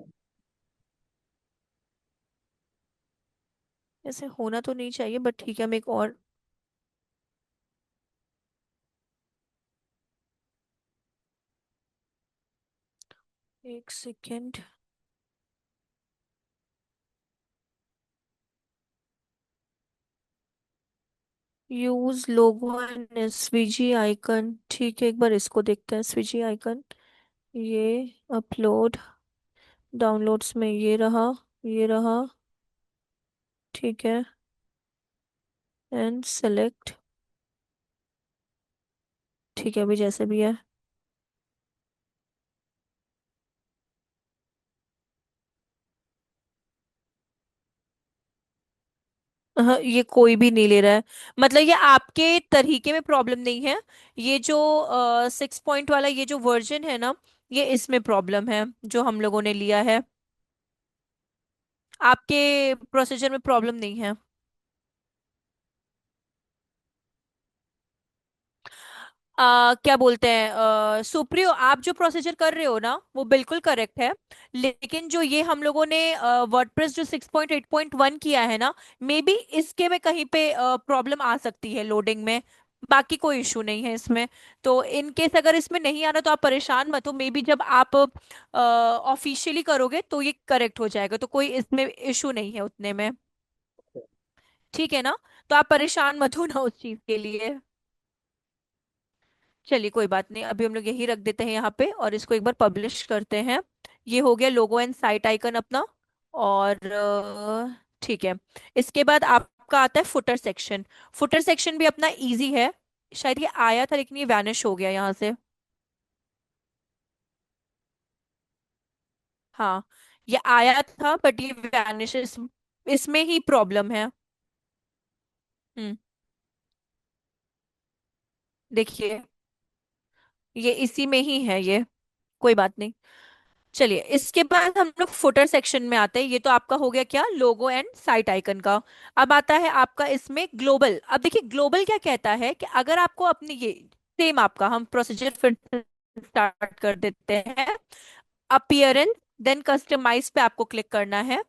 ऐसे होना तो नहीं चाहिए, बट ठीक है, हम एक और। एक second. Use logo and SVG icon, ठीक है, एक बार इसको देखते हैं, एसवीजी आइकन। ये अपलोड, डाउनलोड्स में ये रहा, ये रहा, ठीक है, एंड सेलेक्ट, ठीक है, अभी जैसे भी है। हाँ, ये कोई भी नहीं ले रहा है। मतलब ये आपके तरीके में प्रॉब्लम नहीं है। ये जो 6 पॉइंट वाला ये जो वर्जन है ना, ये इसमें प्रॉब्लम है जो हम लोगों ने लिया है। आपके प्रोसीजर में प्रॉब्लम नहीं है। क्या बोलते हैं, सुप्रियो, आप जो प्रोसीजर कर रहे हो ना वो बिल्कुल करेक्ट है। लेकिन जो ये हम लोगों ने वर्डप्रेस जो 6.8.1 किया है ना, मे बी इसके में कहीं पे प्रॉब्लम आ सकती है लोडिंग में। बाकी कोई इशू नहीं है इसमें। तो इन केस अगर इसमें नहीं आना तो आप परेशान मत हो, मे बी जब आप ऑफिशियली करोगे तो ये करेक्ट हो जाएगा, तो कोई इसमें इशू नहीं है उतने में। ठीक है ना? तो आप परेशान मत हो ना उस चीज के लिए। चलिए कोई बात नहीं, अभी हम लोग यही रख देते हैं यहाँ पे, और इसको एक बार पब्लिश करते हैं। ये हो गया लोगो एंड साइट आइकन अपना। और ठीक है। इसके बाद आपका आता है फुटर सेक्शन। फुटर सेक्शन भी अपना इजी है। शायद ये आया था लेकिन ये वैनिश हो गया यहाँ से। हाँ, ये आया था बट ये वैनिश, इसमें ही प्रॉब्लम है। हम्म। देखिए, ये इसी में ही है ये। कोई बात नहीं। चलिए, इसके बाद हम लोग फुटर सेक्शन में आते हैं। ये तो आपका हो गया क्या, लोगो एंड साइट आइकन का। अब आता है आपका इसमें ग्लोबल। अब देखिए ग्लोबल क्या कहता है कि अगर आपको अपनी ये सेम आपका, हम प्रोसीजर फिर स्टार्ट कर देते हैं। अपीयरेंस, देन कस्टमाइज पे आपको क्लिक करना है।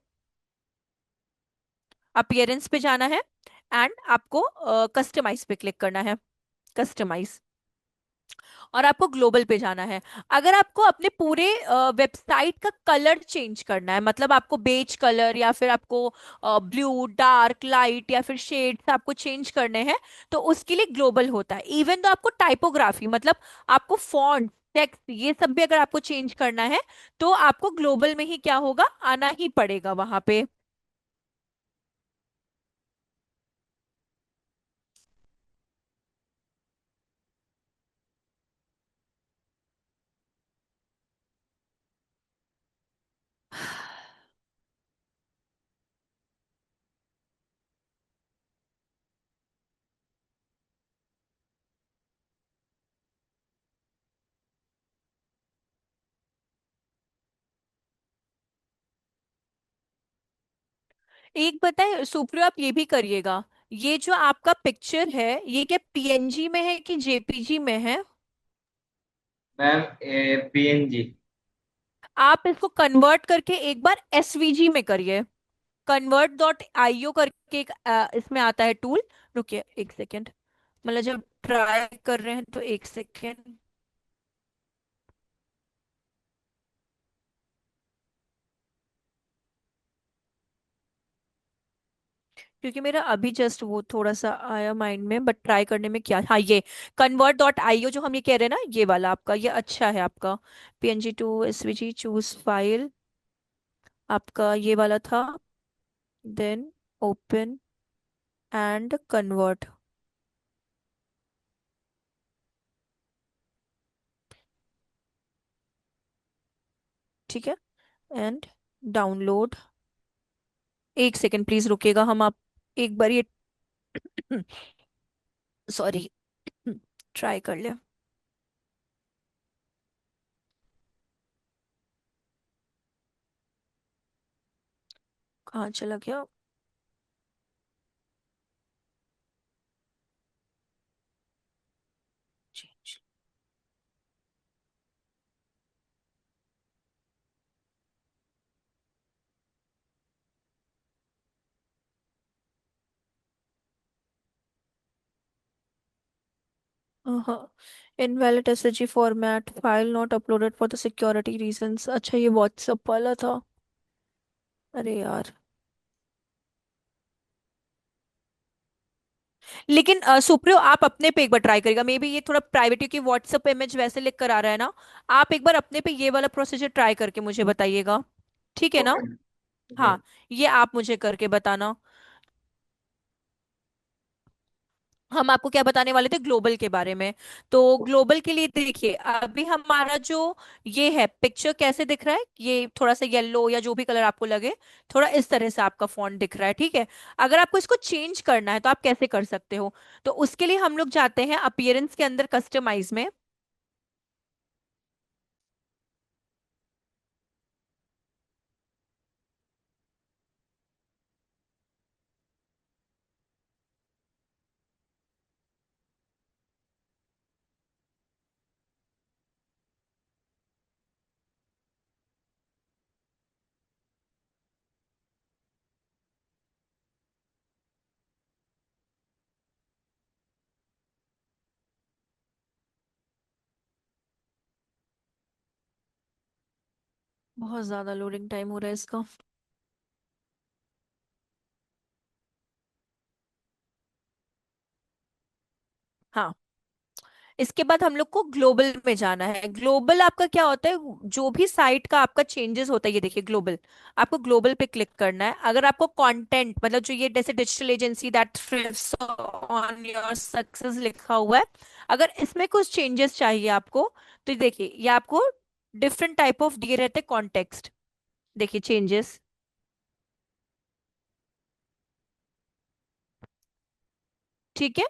अपीयरेंस पे जाना है, एंड आपको कस्टमाइज पे क्लिक करना है। कस्टमाइज, और आपको ग्लोबल पे जाना है। अगर आपको अपने पूरे वेबसाइट का कलर चेंज करना है, मतलब आपको बेज कलर या फिर आपको ब्लू, डार्क, लाइट या फिर शेड्स आपको चेंज करने हैं, तो उसके लिए ग्लोबल होता है। इवन तो आपको टाइपोग्राफी, मतलब आपको फॉन्ट, टेक्स्ट, ये सब भी अगर आपको चेंज करना है, तो आपको ग्लोबल में ही क्या होगा, आना ही पड़ेगा वहां पे। एक बताए सुप्रियो, आप ये भी करिएगा। ये जो आपका पिक्चर है, ये क्या पीएनजी में है कि जेपीजी में है? Ma'am, PNG. आप इसको कन्वर्ट करके एक बार एसवीजी में करिए। convert.io करके एक इसमें आता है टूल। रुकिए एक सेकेंड, मतलब जब ट्राई कर रहे हैं तो एक सेकेंड। क्योंकि मेरा अभी जस्ट वो थोड़ा सा आया माइंड में, बट ट्राई करने में क्या, हाँ ये convert.io जो हम ये कह रहे हैं ना, ये वाला आपका ये अच्छा है आपका। png to svg choose file, आपका ये वाला था। Then open and convert. ठीक है। And download. एक सेकेंड प्लीज रुकेगा, हम आप एक बार ये सॉरी ट्राई कर ले। कहाँ चला गया? Change। हाँ, invalid SHG format, file not uploaded for the security reasons. अच्छा ये व्हाट्सएप वाला था। अरे यार। लेकिन सुप्रियो आप अपने पे एक बार ट्राई करिएगा, मे बी ये थोड़ा प्राइवेट, क्योंकि व्हाट्सएप इमेज वैसे लिख कर आ रहा है ना। आप एक बार अपने पे ये वाला प्रोसीजर ट्राई करके मुझे बताइएगा। ठीक है ना? ओके। ओके। हाँ, ये आप मुझे करके बताना। हम आपको क्या बताने वाले थे ग्लोबल के बारे में। तो ग्लोबल के लिए देखिए, अभी हमारा जो ये है पिक्चर कैसे दिख रहा है, ये थोड़ा सा येलो या जो भी कलर आपको लगे, थोड़ा इस तरह से आपका फॉन्ट दिख रहा है। ठीक है। अगर आपको इसको चेंज करना है तो आप कैसे कर सकते हो? तो उसके लिए हम लोग जाते हैं अपीयरेंस के अंदर, कस्टमाइज में। बहुत ज्यादा लोडिंग टाइम हो रहा है इसका। हाँ, इसके बाद हम लोग को ग्लोबल में जाना है। ग्लोबल आपका क्या होता है, जो भी साइट का आपका चेंजेस होता है, ये देखिए ग्लोबल। आपको ग्लोबल पे क्लिक करना है। अगर आपको कंटेंट मतलब जो ये जैसे digital agency that thrives on your success लिखा हुआ है, अगर इसमें कुछ चेंजेस चाहिए आपको, तो देखिए ये आपको डिफरेंट टाइप ऑफ दिए रहते कॉन्टेक्स्ट। देखिए चेंजेस। ठीक है।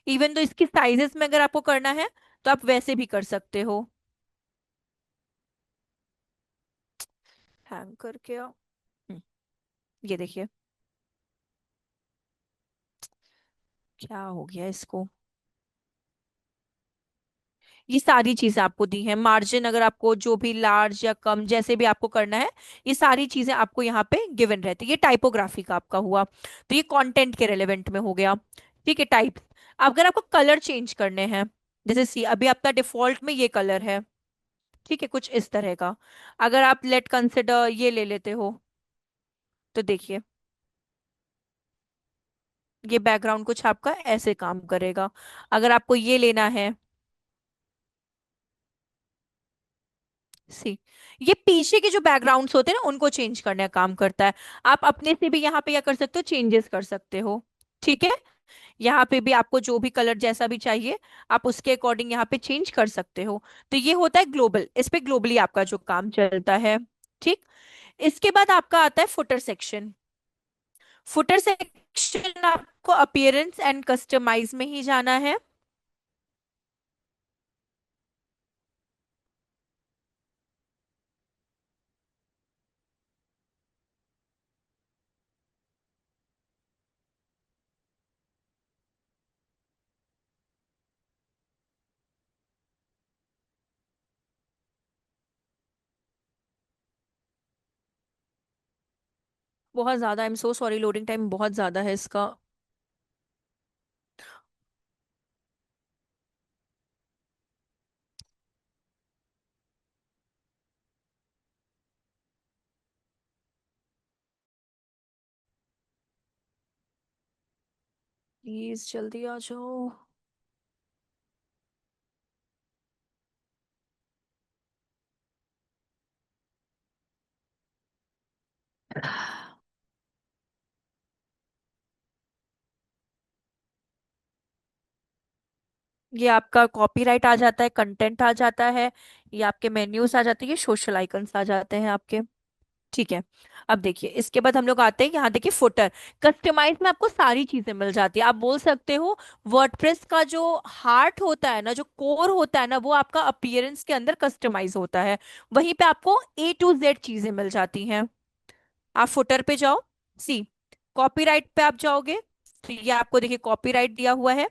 इवन तो इसकी साइजेस में अगर आपको करना है तो आप वैसे भी कर सकते हो। हैंग करके आओ। हम्म, ये देखिए क्या हो गया इसको। ये सारी चीजें आपको दी हैं, मार्जिन अगर आपको जो भी लार्ज या कम जैसे भी आपको करना है, ये सारी चीजें आपको यहाँ पे गिवन रहती है। ये टाइपोग्राफी का आपका हुआ, तो ये कंटेंट के रेलेवेंट में हो गया। ठीक है। टाइप, अगर आपको कलर चेंज करने हैं, जैसे सी अभी आपका डिफॉल्ट में ये कलर है, ठीक है, कुछ इस तरह का। अगर आप लेट कंसिडर ये ले लेते हो, तो देखिए ये बैकग्राउंड कुछ आपका ऐसे काम करेगा। अगर आपको ये लेना है, सी, ये पीछे के जो बैकग्राउंड्स होते हैं ना उनको चेंज करने का काम करता है। आप अपने से भी यहाँ पे क्या कर सकते हो, चेंजेस कर सकते हो। ठीक है। यहाँ पे भी आपको जो भी कलर जैसा भी चाहिए, आप उसके अकॉर्डिंग यहाँ पे चेंज कर सकते हो। तो ये होता है ग्लोबल, इस पे ग्लोबली आपका जो काम चलता है। ठीक। इसके बाद आपका आता है फुटर सेक्शन। फुटर सेक्शन आपको अपीयरेंस एंड कस्टमाइज में ही जाना है। बहुत ज्यादा, I am so sorry, loading time बहुत ज्यादा है इसका। प्लीज जल्दी आ जाओ। ये आपका कॉपीराइट आ जाता है, कंटेंट आ जाता है, ये आपके मेन्यूज आ जाते हैं, ये सोशल आइकन्स आ जाते हैं आपके। ठीक है। अब देखिए इसके बाद हम लोग आते हैं, यहाँ देखिए फुटर। कस्टमाइज में आपको सारी चीजें मिल जाती है। आप बोल सकते हो वर्डप्रेस का जो हार्ट होता है ना, जो कोर होता है ना, वो आपका अपीयरेंस के अंदर कस्टमाइज होता है। वहीं पे आपको A to Z चीजें मिल जाती हैं। आप फुटर पे जाओ। सी, कॉपीराइट पे आप जाओगे, तो ये आपको देखिए कॉपीराइट दिया हुआ है।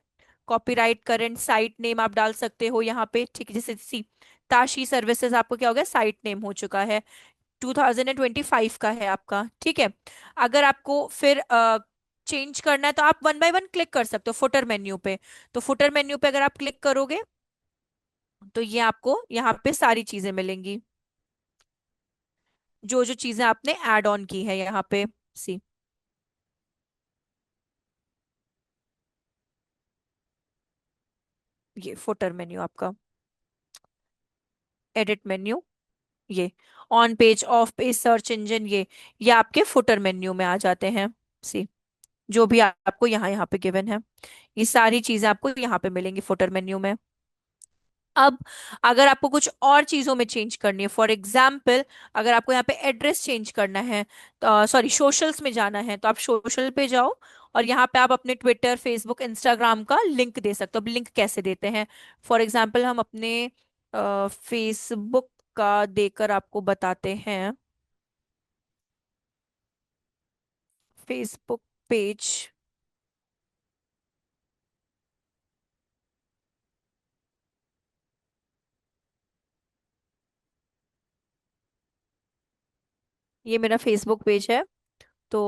कॉपीराइट करंट साइट नेम आप डाल सकते हो यहाँ पे। ठीक है, जैसे सी ताशी सर्विसेज, आपको क्या हो गया, साइट नेम हो चुका है। 2025 का है आपका। ठीक है। अगर आपको फिर चेंज करना है तो आप 1 बाय 1 क्लिक कर सकते हो फुटर मेन्यू पे। तो फुटर मेन्यू पे अगर आप क्लिक करोगे तो ये आपको यहाँ पे सारी चीजें मिलेंगी, जो जो चीजें आपने ऐड ऑन की है यहाँ पे। सी, ये फुटर मेन्यू आपका, एडिट मेन्यू, ये on page, of page, search engine, ये आपके फुटर मेन्यू में आ जाते हैं। सी, जो भी आपको यहाँ यहाँ पे गिवन है, ये सारी चीजें आपको यहाँ पे मिलेंगी फुटर मेन्यू में। अब अगर आपको कुछ और चीजों में चेंज करनी है, फॉर एग्जाम्पल अगर आपको यहाँ पे एड्रेस चेंज करना है, तो सॉरी सोशल्स में जाना है, तो आप सोशल पे जाओ और यहाँ पे आप अपने ट्विटर, फेसबुक, इंस्टाग्राम का लिंक दे सकते हो। अब लिंक कैसे देते हैं, फॉर एग्जाम्पल हम अपने फेसबुक का देकर आपको बताते हैं। फेसबुक पेज, ये मेरा फेसबुक पेज है। तो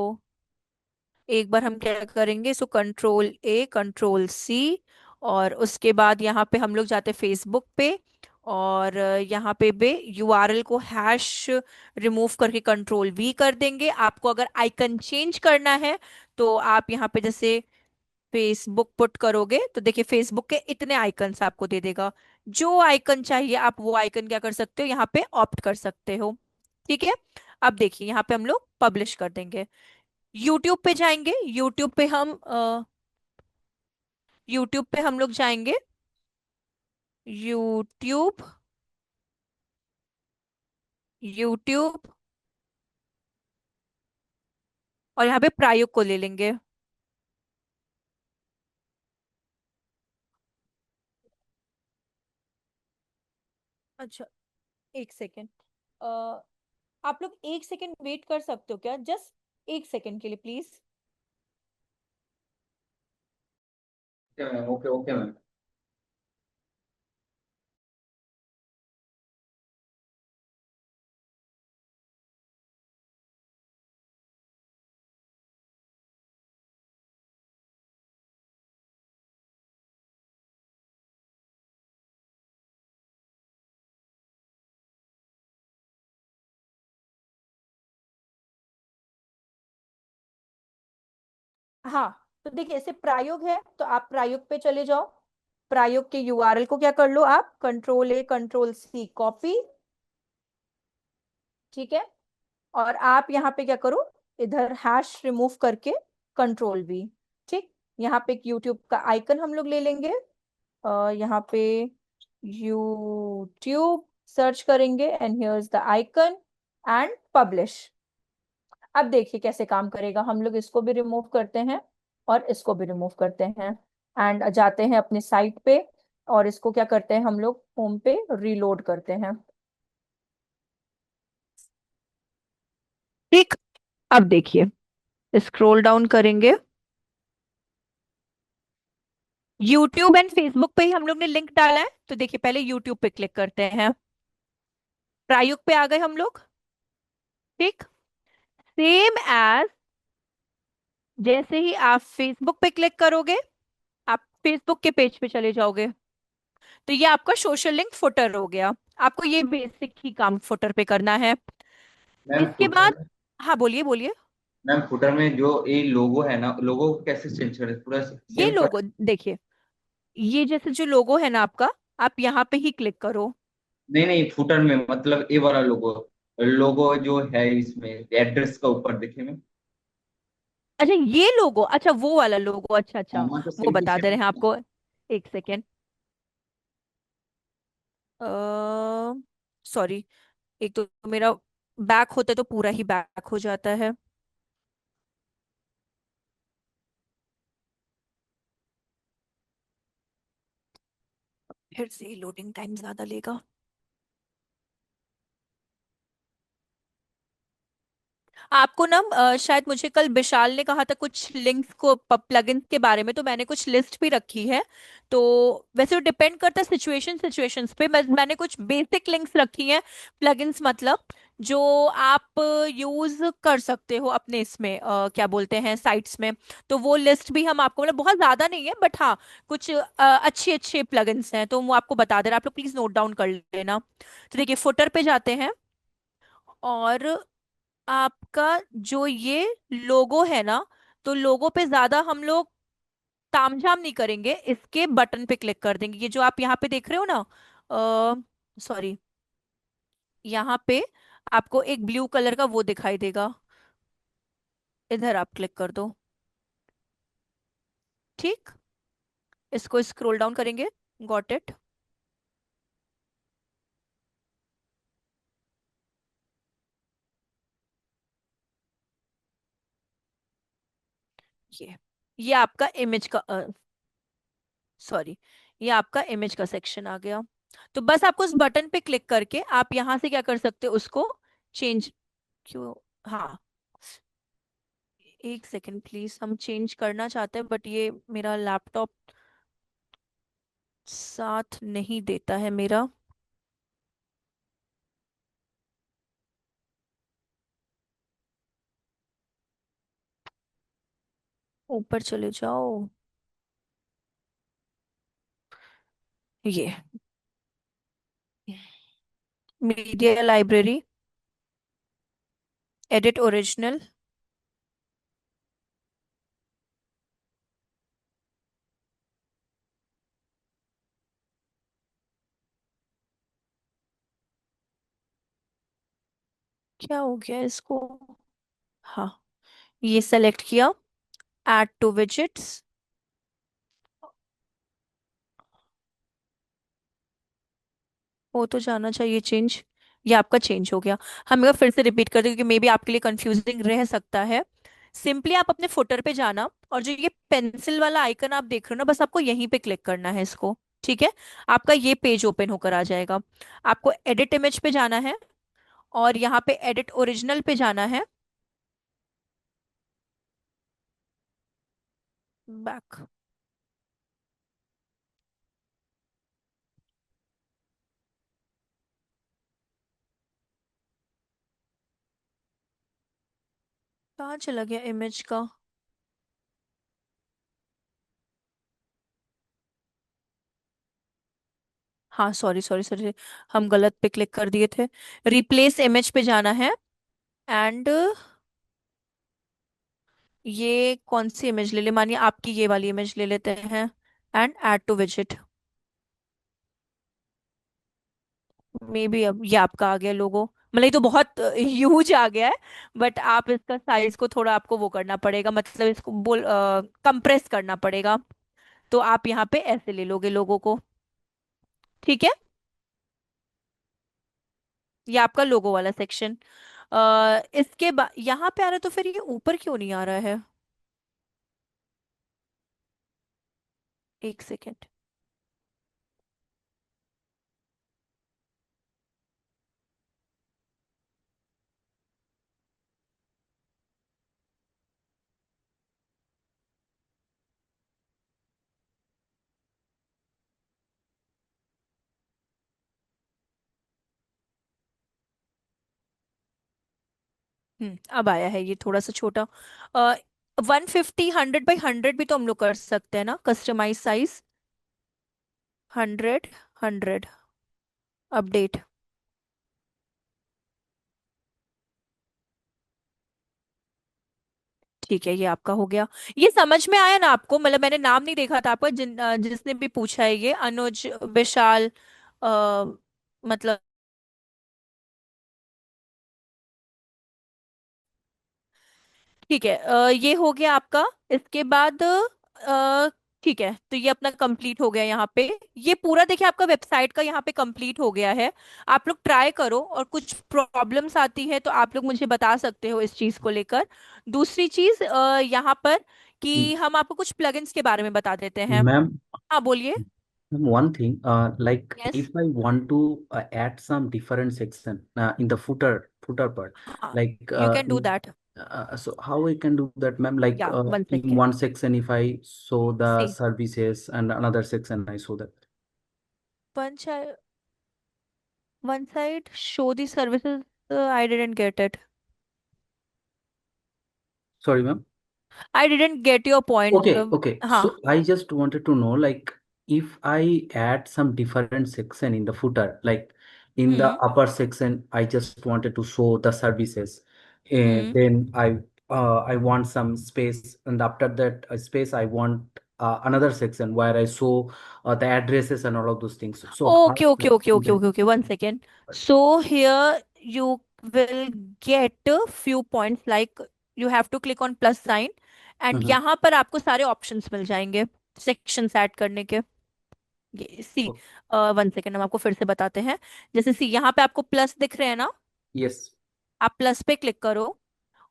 एक बार हम क्या करेंगे, इसको Ctrl+A Ctrl+C, और उसके बाद यहाँ पे हम लोग जाते फेसबुक पे, और यहाँ पे यूआरएल को हैश रिमूव करके Ctrl+V कर देंगे। आपको अगर आइकन चेंज करना है तो आप यहाँ पे जैसे फेसबुक पुट करोगे तो देखिए फेसबुक के इतने आइकन्स आपको दे देगा। जो आइकन चाहिए आप वो आइकन क्या कर सकते हो, यहाँ पे ऑप्ट कर सकते हो। ठीक है। अब देखिए यहाँ पे हम लोग पब्लिश कर देंगे। यूट्यूब पे जाएंगे, यूट्यूब पे हम लोग जाएंगे, यूट्यूब, यूट्यूब, और यहाँ पे प्रायुक्त को ले लेंगे। अच्छा, एक सेकेंड, आप लोग एक सेकेंड वेट कर सकते हो क्या, जस्ट एक सेकेंड के लिए please. Okay ma'am, okay okay ma'am. हाँ, तो देखिए ऐसे प्रायोग है तो आप प्रायोग पे चले जाओ। प्रायोग के यूआरएल को क्या कर लो आप, Ctrl+A Ctrl+C कॉपी। ठीक है। और आप यहाँ पे क्या करो, इधर हैश रिमूव करके Ctrl+V। ठीक। यहाँ पे एक यूट्यूब का आइकन हम लोग ले लेंगे, यहाँ पे यूट्यूब सर्च करेंगे and here is the icon and publish. अब देखिए कैसे काम करेगा, हम लोग इसको भी रिमूव करते हैं और इसको भी रिमूव करते हैं एंड जाते हैं अपनी साइट पे, और इसको क्या करते हैं हम लोग होम पे रीलोड करते हैं। ठीक। अब देखिए स्क्रॉल डाउन करेंगे, यूट्यूब एंड फेसबुक पे ही हम लोग ने लिंक डाला है, तो देखिए पहले यूट्यूब पे क्लिक करते हैं। प्रायुक्त पे आ गए हम लोग। ठीक। सेम एज, जैसे ही आप फेसबुक पे क्लिक करोगे आप फेसबुक के पेज पे चले जाओगे, तो ये आपका सोशल लिंक फुटर हो गया। आपको ये बेसिक ही काम फुटर पे करना है। मैम इसके बाद, फुटर, हाँ बोलिए बोलिए। मैम फुटर में जो ये लोगो है ना, लोगो को कैसे चेंज करें, पूरा ये सेम कर। लोगो देखिए, ये जैसे जो लोगो है ना आपका, आप यहाँ पे ही क्लिक करो। नहीं नहीं, फुटर में मतलब ये वाला लोगो, लोगो जो है इसमें एड्रेस का ऊपर देखे में। अच्छा ये लोगो, अच्छा वो वाला लोगो, अच्छा हाँ, अच्छा। मतलब वो सेम टू बता दे सेम। रहे हैं आपको, एक सेकेंड। सॉरी, एक तो मेरा बैक होता है तो पूरा ही बैक हो जाता है। फिर से लोडिंग टाइम ज्यादा लेगा। आपको ना शायद मुझे कल विशाल ने कहा था कुछ लिंक्स को, प्लगइन्स के बारे में, तो मैंने कुछ लिस्ट भी रखी है। तो वैसे वो डिपेंड करता है सिचुएशन सिचुएशंस पे, मैंने कुछ बेसिक लिंक्स रखी हैं। प्लगइन्स मतलब जो आप यूज कर सकते हो अपने इसमें, क्या बोलते हैं, साइट्स में। तो वो लिस्ट भी हम आपको, मतलब बहुत ज्यादा नहीं है बट हाँ, कुछ अच्छे अच्छे प्लगइन्स हैं, तो वो आपको बता दे रहा, आप लोग प्लीज नोट डाउन कर लेना। तो देखिए, फुटर पे जाते हैं, और आपका जो ये लोगो है ना, तो लोगो पे ज्यादा हम लोग तामझाम नहीं करेंगे, इसके बटन पे क्लिक कर देंगे, ये जो आप यहाँ पे देख रहे हो ना, सॉरी, यहाँ पे आपको एक ब्लू कलर का वो दिखाई देगा, इधर आप क्लिक कर दो। ठीक, इसको स्क्रॉल डाउन करेंगे। Got it. ये ये आपका इमेज का, सॉरी, ये आपका इमेज का सेक्शन आ गया। तो बस आपको उस बटन पे क्लिक करके आप यहाँ से क्या कर सकते हो, उसको चेंज, क्यों, हाँ, एक सेकंड प्लीज, हम चेंज करना चाहते हैं बट ये मेरा लैपटॉप साथ नहीं देता है मेरा। ऊपर चले जाओ, ये मीडिया लाइब्रेरी, एडिट ओरिजिनल, क्या हो गया इसको, हाँ, ये सेलेक्ट किया, ऐड टू विजेट्स, हो तो जाना चाहिए चेंज। ये आपका चेंज हो गया। हम एक बार फिर से रिपीट कर दें क्योंकि मे बी आपके लिए कंफ्यूजिंग रह सकता है। सिंपली आप अपने फुटर पे जाना, और जो ये पेंसिल वाला आइकन आप देख रहे हो ना, बस आपको यहीं पे क्लिक करना है इसको। ठीक है, आपका ये पेज ओपन होकर आ जाएगा। आपको एडिट इमेज पे जाना है, और यहाँ पे एडिट ओरिजिनल पे जाना है। बैक, कहाँ चला गया इमेज का, हाँ सॉरी सॉरी सॉरी, हम गलत पे क्लिक कर दिए थे। रिप्लेस इमेज पे जाना है, एंड ये कौन सी इमेज ले ले, मानिए आपकी ये वाली इमेज ले लेते हैं, and add to visit. Maybe अब ये आपका आ गया लोगो, मतलब ये तो बहुत ह्यूज आ गया है, बट आप इसका साइज को थोड़ा आपको वो करना पड़ेगा, मतलब इसको बोल कंप्रेस करना पड़ेगा। तो आप यहाँ पे ऐसे ले लोगे लोगो को। ठीक है, ये आपका लोगो वाला सेक्शन। इसके बाद यहाँ पे आ रहा है, तो फिर ये ऊपर क्यों नहीं आ रहा है, एक सेकेंड। अब आया है, ये थोड़ा सा छोटा। 150, 100 बाई 100 भी तो हम लोग कर सकते हैं ना, कस्टमाइज साइज। 100, 100, अपडेट। ठीक है, ये आपका हो गया। ये समझ में आया ना आपको? मतलब मैंने नाम नहीं देखा था आपका, जिसने भी पूछा है, ये अनुज, विशाल, आ, मतलब ठीक है। ये हो गया आपका। इसके बाद ठीक है, तो ये अपना कंप्लीट हो गया यहाँ पे। ये पूरा देखिए आपका वेबसाइट का यहाँ पे कंप्लीट हो गया है। आप लोग ट्राई करो, और कुछ प्रॉब्लम्स आती है तो आप लोग मुझे बता सकते हो इस चीज को लेकर। दूसरी चीज यहाँ पर कि हम आपको कुछ प्लगइन्स के बारे में बता देते हैं। मैम, हाँ बोलिए। one thing, like yes. if I want to add some different section in the footer part, हाँ, like you can do that. so how we can do that, ma'am? Like या one in second. one section, if I show the see services and another section I show that. One one side show the services, I didn't get it. Sorry, ma'am. I didn't get your point. Okay, okay. हाँ। So I just wanted to know, like, if I add some different section in the footer, like in the hmm. upper section, I just wanted to show the services, and hmm. then I want some space, and after that space, I want another section where I show the addresses and all of those things. So how Okay, okay, like okay, okay, that? okay, okay. One second. So here you will get a few points, like you have to click on plus sign, and Mm-hmm. यहाँ पर आपको सारे options मिल जाएंगे sections add करने के। ये सी, one second, हम आपको फिर से बताते हैं। जैसे सी, यहाँ पे आपको प्लस दिख रहे हैं ना? Yes. आप प्लस पे क्लिक करो,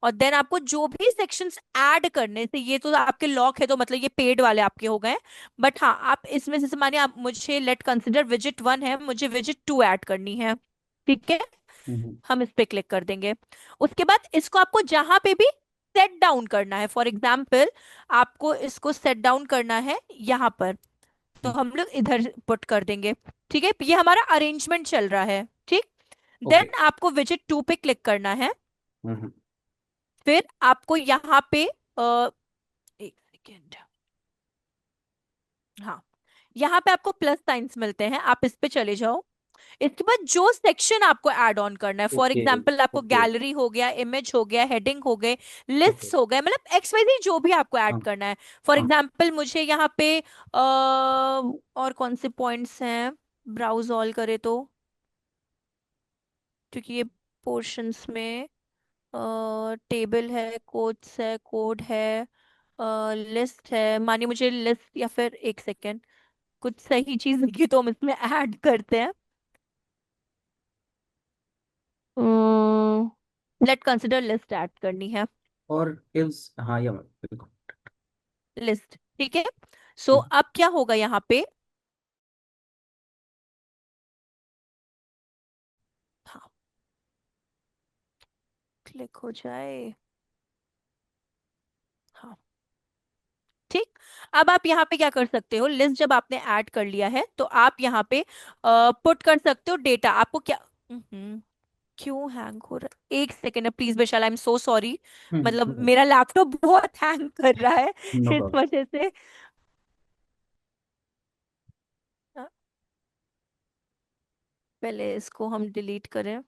और देन आपको जो भी सेक्शंस ऐड करने से, ये तो आपके लॉक है तो मतलब ये पेड वाले आपके हो गए। बट हाँ, आप इसमें से मानिए आप, मुझे लेट कंसिडर विजिट 1 है, मुझे विजिट 2 ऐड करनी है। ठीक है, Mm-hmm. हम इस पे क्लिक कर देंगे। उसके बाद इसको आपको जहां पे भी सेट डाउन करना है, फॉर एग्जाम्पल आपको इसको सेट डाउन करना है यहाँ पर, तो हम लोग इधर पुट कर देंगे। ठीक है, ये हमारा अरेंजमेंट चल रहा है। ठीक। Okay. देन आपको विजिट 2 पे क्लिक करना है। Mm-hmm. फिर आपको यहाँ पे एक सेकेंड, हाँ, यहाँ पे आपको प्लस साइंस मिलते हैं, आप इस पे चले जाओ। इसके बाद जो सेक्शन आपको ऐड ऑन करना है, फॉर Okay. एग्जांपल आपको Okay. गैलरी हो गया, इमेज हो गया, हेडिंग हो गए, Okay. लिस्ट्स हो गए, मतलब एक्स वाई जी जो भी आपको ऐड हाँ करना है। फॉर हाँ. एग्जांपल मुझे यहाँ पे और कौन से पॉइंट्स हैं, ब्राउज ऑल करे तो, क्योंकि ये पोर्शंस में टेबल है, कोड्स है, कोड है, लिस्ट है। मानिए मुझे लिस्ट, या फिर एक सेकेंड, कुछ सही चीज लिखी तो हम इसमें ऐड करते हैं। लेट कंसिडर लिस्ट ऐड करनी है। और else, हाँ, या मैम, बिल्कुल. लिस्ट, ठीक है। सो अब क्या होगा यहाँ पे? हाँ, क्लिक हो जाए। हाँ, ठीक। अब आप यहाँ पे क्या कर सकते हो, लिस्ट जब आपने ऐड कर लिया है तो आप यहाँ पे पुट कर सकते हो डेटा। आपको क्या, क्यों हैंग हो रहा है? एक second please Vishal, I am so sorry. मतलब हम्म. मेरा लैपटॉप बहुत हैंग कर रहा है नो इस प्रॉब्लम. वजह से। अ, पहले इसको हम डिलीट करें।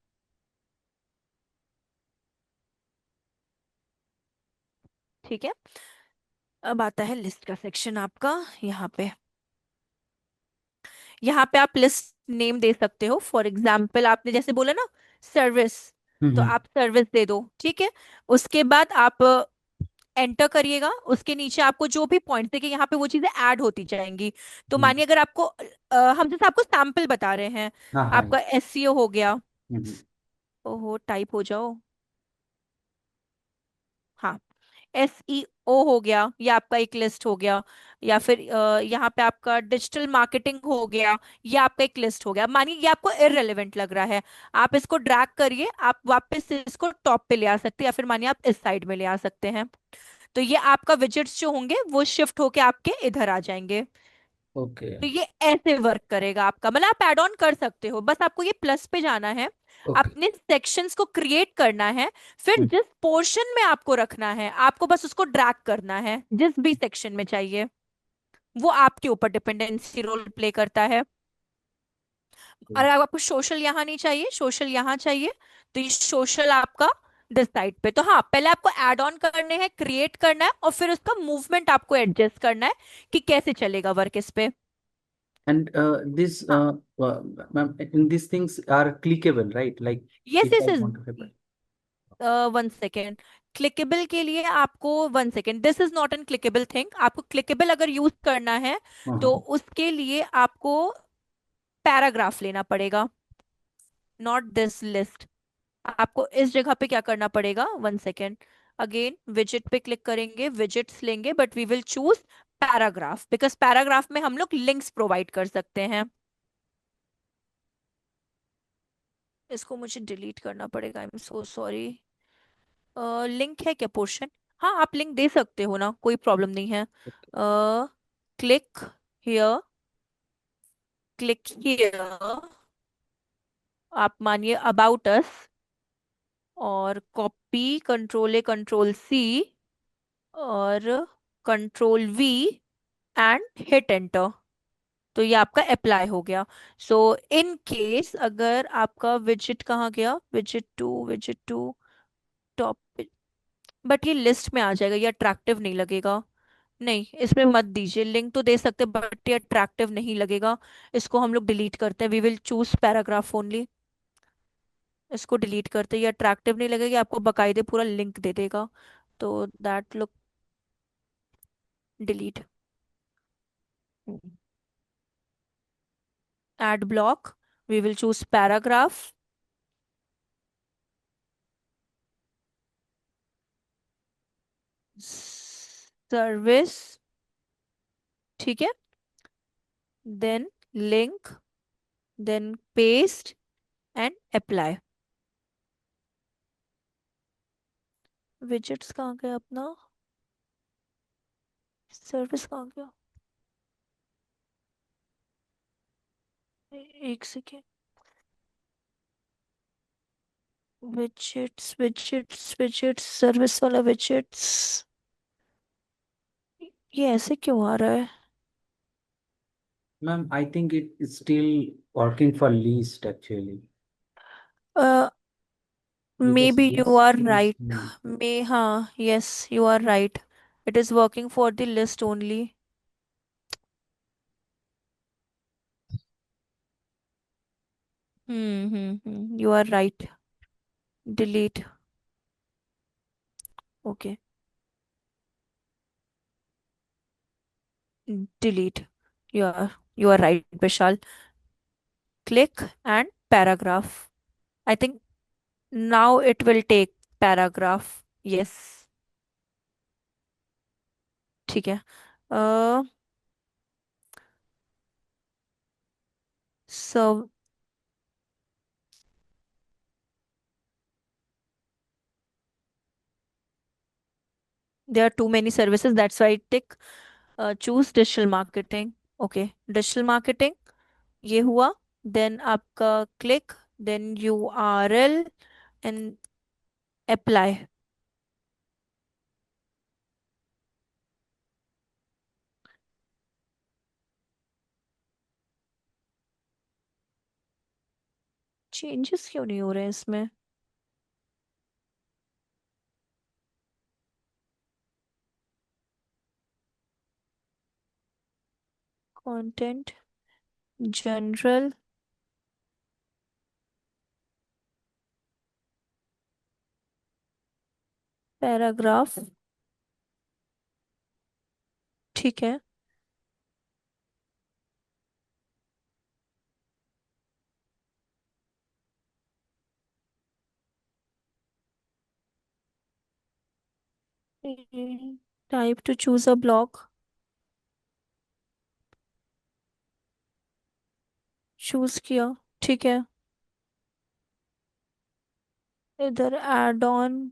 ठीक है, अब आता है लिस्ट का सेक्शन आपका। यहाँ पे, यहाँ पे आप लिस्ट नेम दे सकते हो। फॉर एग्जाम्पल आपने जैसे बोला ना सर्विस, तो हम्म. आप सर्विस दे दो। ठीक है, उसके बाद आप एंटर करिएगा। उसके नीचे आपको जो भी पॉइंट देखिए, यहाँ पे वो चीजें ऐड होती जाएंगी। तो हम्म. मानिए अगर आपको हम जैसे आपको सैंपल बता रहे हैं, हाँ हाँ. आपका एसईओ हो गया। हम्म. ओहो, टाइप हो जाओ। हाँ, एसईओ हो गया, ये आपका एक लिस्ट हो गया। या फिर यहाँ पे आपका डिजिटल मार्केटिंग हो गया, ये आपका एक लिस्ट हो गया। मानिए ये आपको इररेलेवेंट लग रहा है, आप इसको ड्रैग करिए, आप वापस से इसको टॉप पे ले आ सकते हैं, या फिर मानिए आप इस साइड में ले आ सकते हैं। तो ये आपका विजेट्स जो होंगे वो शिफ्ट होके आपके इधर आ जाएंगे। ओके. तो ये ऐसे वर्क करेगा आपका, मतलब आप ऐड ऑन कर सकते हो। बस आपको ये प्लस पे जाना है, ओके. अपने सेक्शंस को क्रिएट करना है, फिर जिस पोर्शन में आपको रखना है आपको बस उसको ड्रैग करना है जिस भी सेक्शन में चाहिए। वो आपके ऊपर डिपेंडेंसी रोल प्ले करता है। और अगर आपको सोशल यहाँ नहीं चाहिए, सोशल यहाँ चाहिए, तो ये सोशल आपका दिस साइड पे। तो हाँ, पहले आपको ऐड ऑन करने हैं, क्रिएट करना है, और फिर उसका मूवमेंट आपको एडजस्ट करना है कि कैसे चलेगा वर्क इस पे। And this हाँ, ma'am, and these things are clickable, right? Like yes if I yes yes. want to reply. 1 second. Clickable के लिए आपको 1 second, this is not an clickable thing. आपको क्लिकेबल अगर यूज करना है तो Uh-huh. उसके लिए आपको पैराग्राफ लेना पड़ेगा, नॉट दिस लिस्ट। आपको इस जगह पे क्या करना पड़ेगा, 1 सेकेंड। अगेन विजिट पे क्लिक करेंगे, विजिट्स लेंगे, but we will choose paragraph, because paragraph में हम लोग लिंक्स प्रोवाइड कर सकते हैं। इसको मुझे डिलीट करना पड़ेगा, I am so sorry. Link है क्या पोर्शन? हाँ, आप लिंक दे सकते हो ना, कोई प्रॉब्लम नहीं है। Click here, click here. आप मानिए अबाउट अस, और copy control A control C, और control V, and hit enter. तो ये आपका अप्लाई हो गया। सो इन केस अगर आपका विजिट कहाँ गया, विजिट टू टॉप, बट ये लिस्ट में आ जाएगा, ये अट्रैक्टिव नहीं लगेगा। नहीं, इसमें मत दीजिए, लिंक तो दे सकते बट ये अट्रैक्टिव नहीं लगेगा। इसको हम लोग डिलीट करते हैं, we will choose paragraph only. इसको डिलीट करते हैं, ये अट्रैक्टिव नहीं लगेगा, आपको बकायदे पूरा लिंक दे देगा। तो that look, delete. Add block, we will choose paragraph. Service, ठीक है। Then link, then paste and apply. Visits कहाँ गया अपना, सर्विस कहाँ गया? एक second. Visits visits visits, service वाला विजिट्स, ये ऐसे क्यों आ रहा है? Ma'am, I think it is still working for least actually. May Because be you list are is right. मे हाँ, yes, you are right. It is working for the list only. You are right. Delete. Okay, delete. You are right Vishal. Click and paragraph, I think now it will take paragraph. Yes, ठीक है। So there are too many services, that's why I tick, choose digital marketing। okay, digital marketing, ये हुआ। Then आपका click, then URL and apply. Changes क्यों नहीं हो रहे हैं इसमें? कंटेंट, जनरल, पैराग्राफ, ठीक है। Type two choose a block, choose किया, ठीक है। इधर एड ऑन,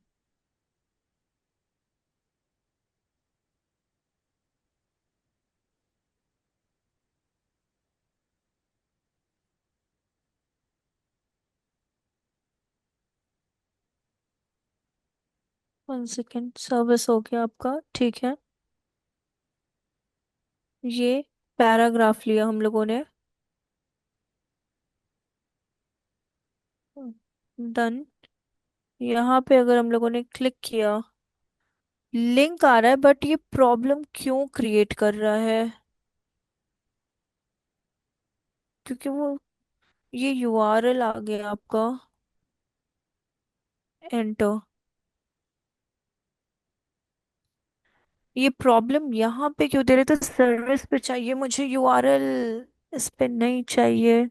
1 सेकेंड, सर्विस हो गया आपका, ठीक है। ये पैराग्राफ लिया हम लोगों ने, डन। यहाँ पे अगर हम लोगों ने क्लिक किया, लिंक आ रहा है, बट ये प्रॉब्लम क्यों क्रिएट कर रहा है? क्योंकि वो ये यूआरएल आ गया आपका, एंटर। ये प्रॉब्लम यहाँ पे क्यों दे रहे थे? सर्विस पे चाहिए मुझे यूआरएल, इस पे नहीं चाहिए।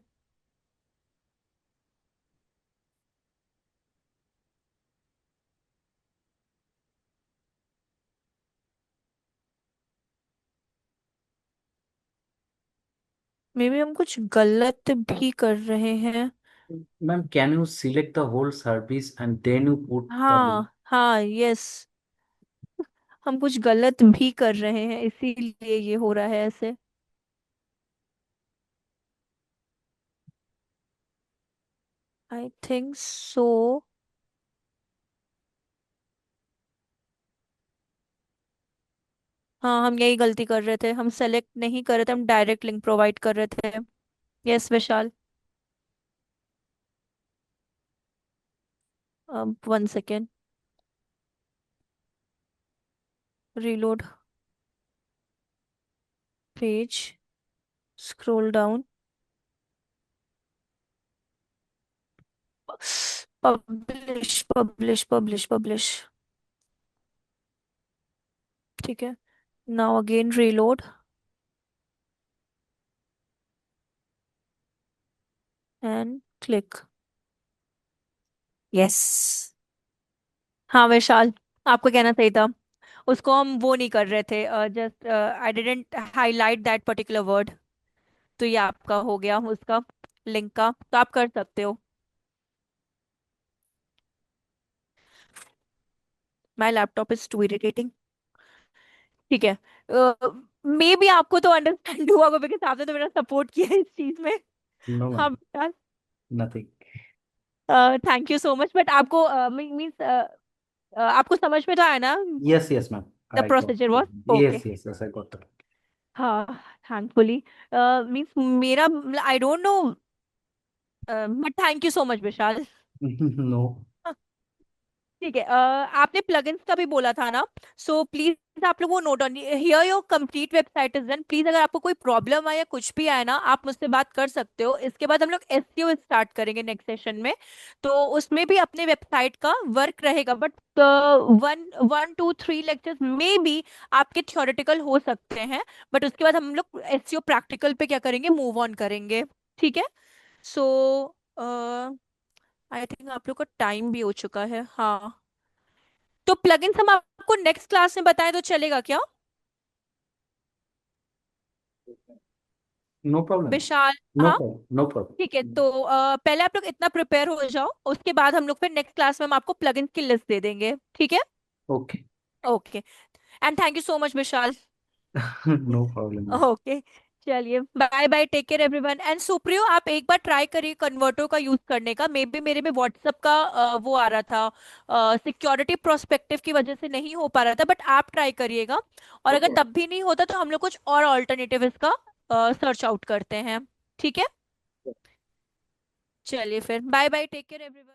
मे बी हम कुछ गलत भी कर रहे हैं। Ma'am, can you select the whole service and then you put the link? हाँ हाँ, यस, हम कुछ गलत भी कर रहे हैं, इसीलिए ये हो रहा है ऐसे। I think so. हाँ, हम यही गलती कर रहे थे, हम सेलेक्ट नहीं कर रहे थे, हम डायरेक्ट लिंक प्रोवाइड कर रहे थे। Yes Vishal. One second, reload page, scroll down, publish publish publish publish. ठीक है, now again reload and click. Yes. हाँ विशाल, आपको कहना सही था, उसको हम वो नहीं कर रहे थे, just I didn't highlight that particular word. तो ये आपका हो गया उसका, लिंक का, तो आप कर सकते हो। My laptop is too irritating. ठीक है, मे बी आपको तो अंडरस्टैंड हुआ होगा, बिकॉज आपने तो मेरा सपोर्ट किया है इस चीज में। No, हाँ ma'am, Vishal, nothing. Thank you so much, but आपको मीन्स आपको समझ में तो आया ना? Yes, yes, ma'am. The I got procedure it. Was okay. Yes, yes, yes, I got it. हाँ, थैंकफुली। मीन्स मेरा, I don't know, but thank you so much Vishal. No. ठीक है, आपने प्लगइन्स का भी बोला था ना, सो प्लीज आप लोग वो note on here, your complete website is done. Please अगर आपको कोई प्रॉब्लम आए या कुछ भी आए ना, आप मुझसे बात कर सकते हो। इसके बाद हम लोग एसईओ स्टार्ट करेंगे नेक्स्ट सेशन में, तो उसमें भी अपने वेबसाइट का वर्क रहेगा, but one one two three lectures में भी आपके थ्योरेटिकल हो सकते हैं, बट उसके बाद हम लोग एसईओ प्रैक्टिकल पे क्या करेंगे, मूव ऑन करेंगे। ठीक है, सो आई थिंक आप लोग का टाइम भी हो चुका है। हाँ, तो प्लगइन्स हम आपको नेक्स्ट क्लास में बताएं तो चलेगा क्या No problem. विशाल? No हाँ, problem. No problem. ठीक है, तो पहले आप लोग इतना प्रिपेयर हो जाओ, उसके बाद हम लोग फिर नेक्स्ट क्लास में हम आपको प्लगइन्स की लिस्ट दे देंगे। ठीक है, Okay. Okay, and thank you so much Vishal. No problem, ma'am. Okay, चलिए, bye bye, take care everyone. And Supriyo, आप एक बार ट्राई करिए कन्वर्टर का यूज करने का, मे बी मेरे में व्हाट्सएप का वो आ रहा था, सिक्योरिटी प्रोस्पेक्टिव की वजह से नहीं हो पा रहा था, बट आप ट्राई करिएगा, और अगर Okay. तब भी नहीं होता तो हम लोग कुछ और ऑल्टरनेटिव इसका सर्च आउट करते हैं। ठीक है, चलिए फिर, bye bye, take care everyone.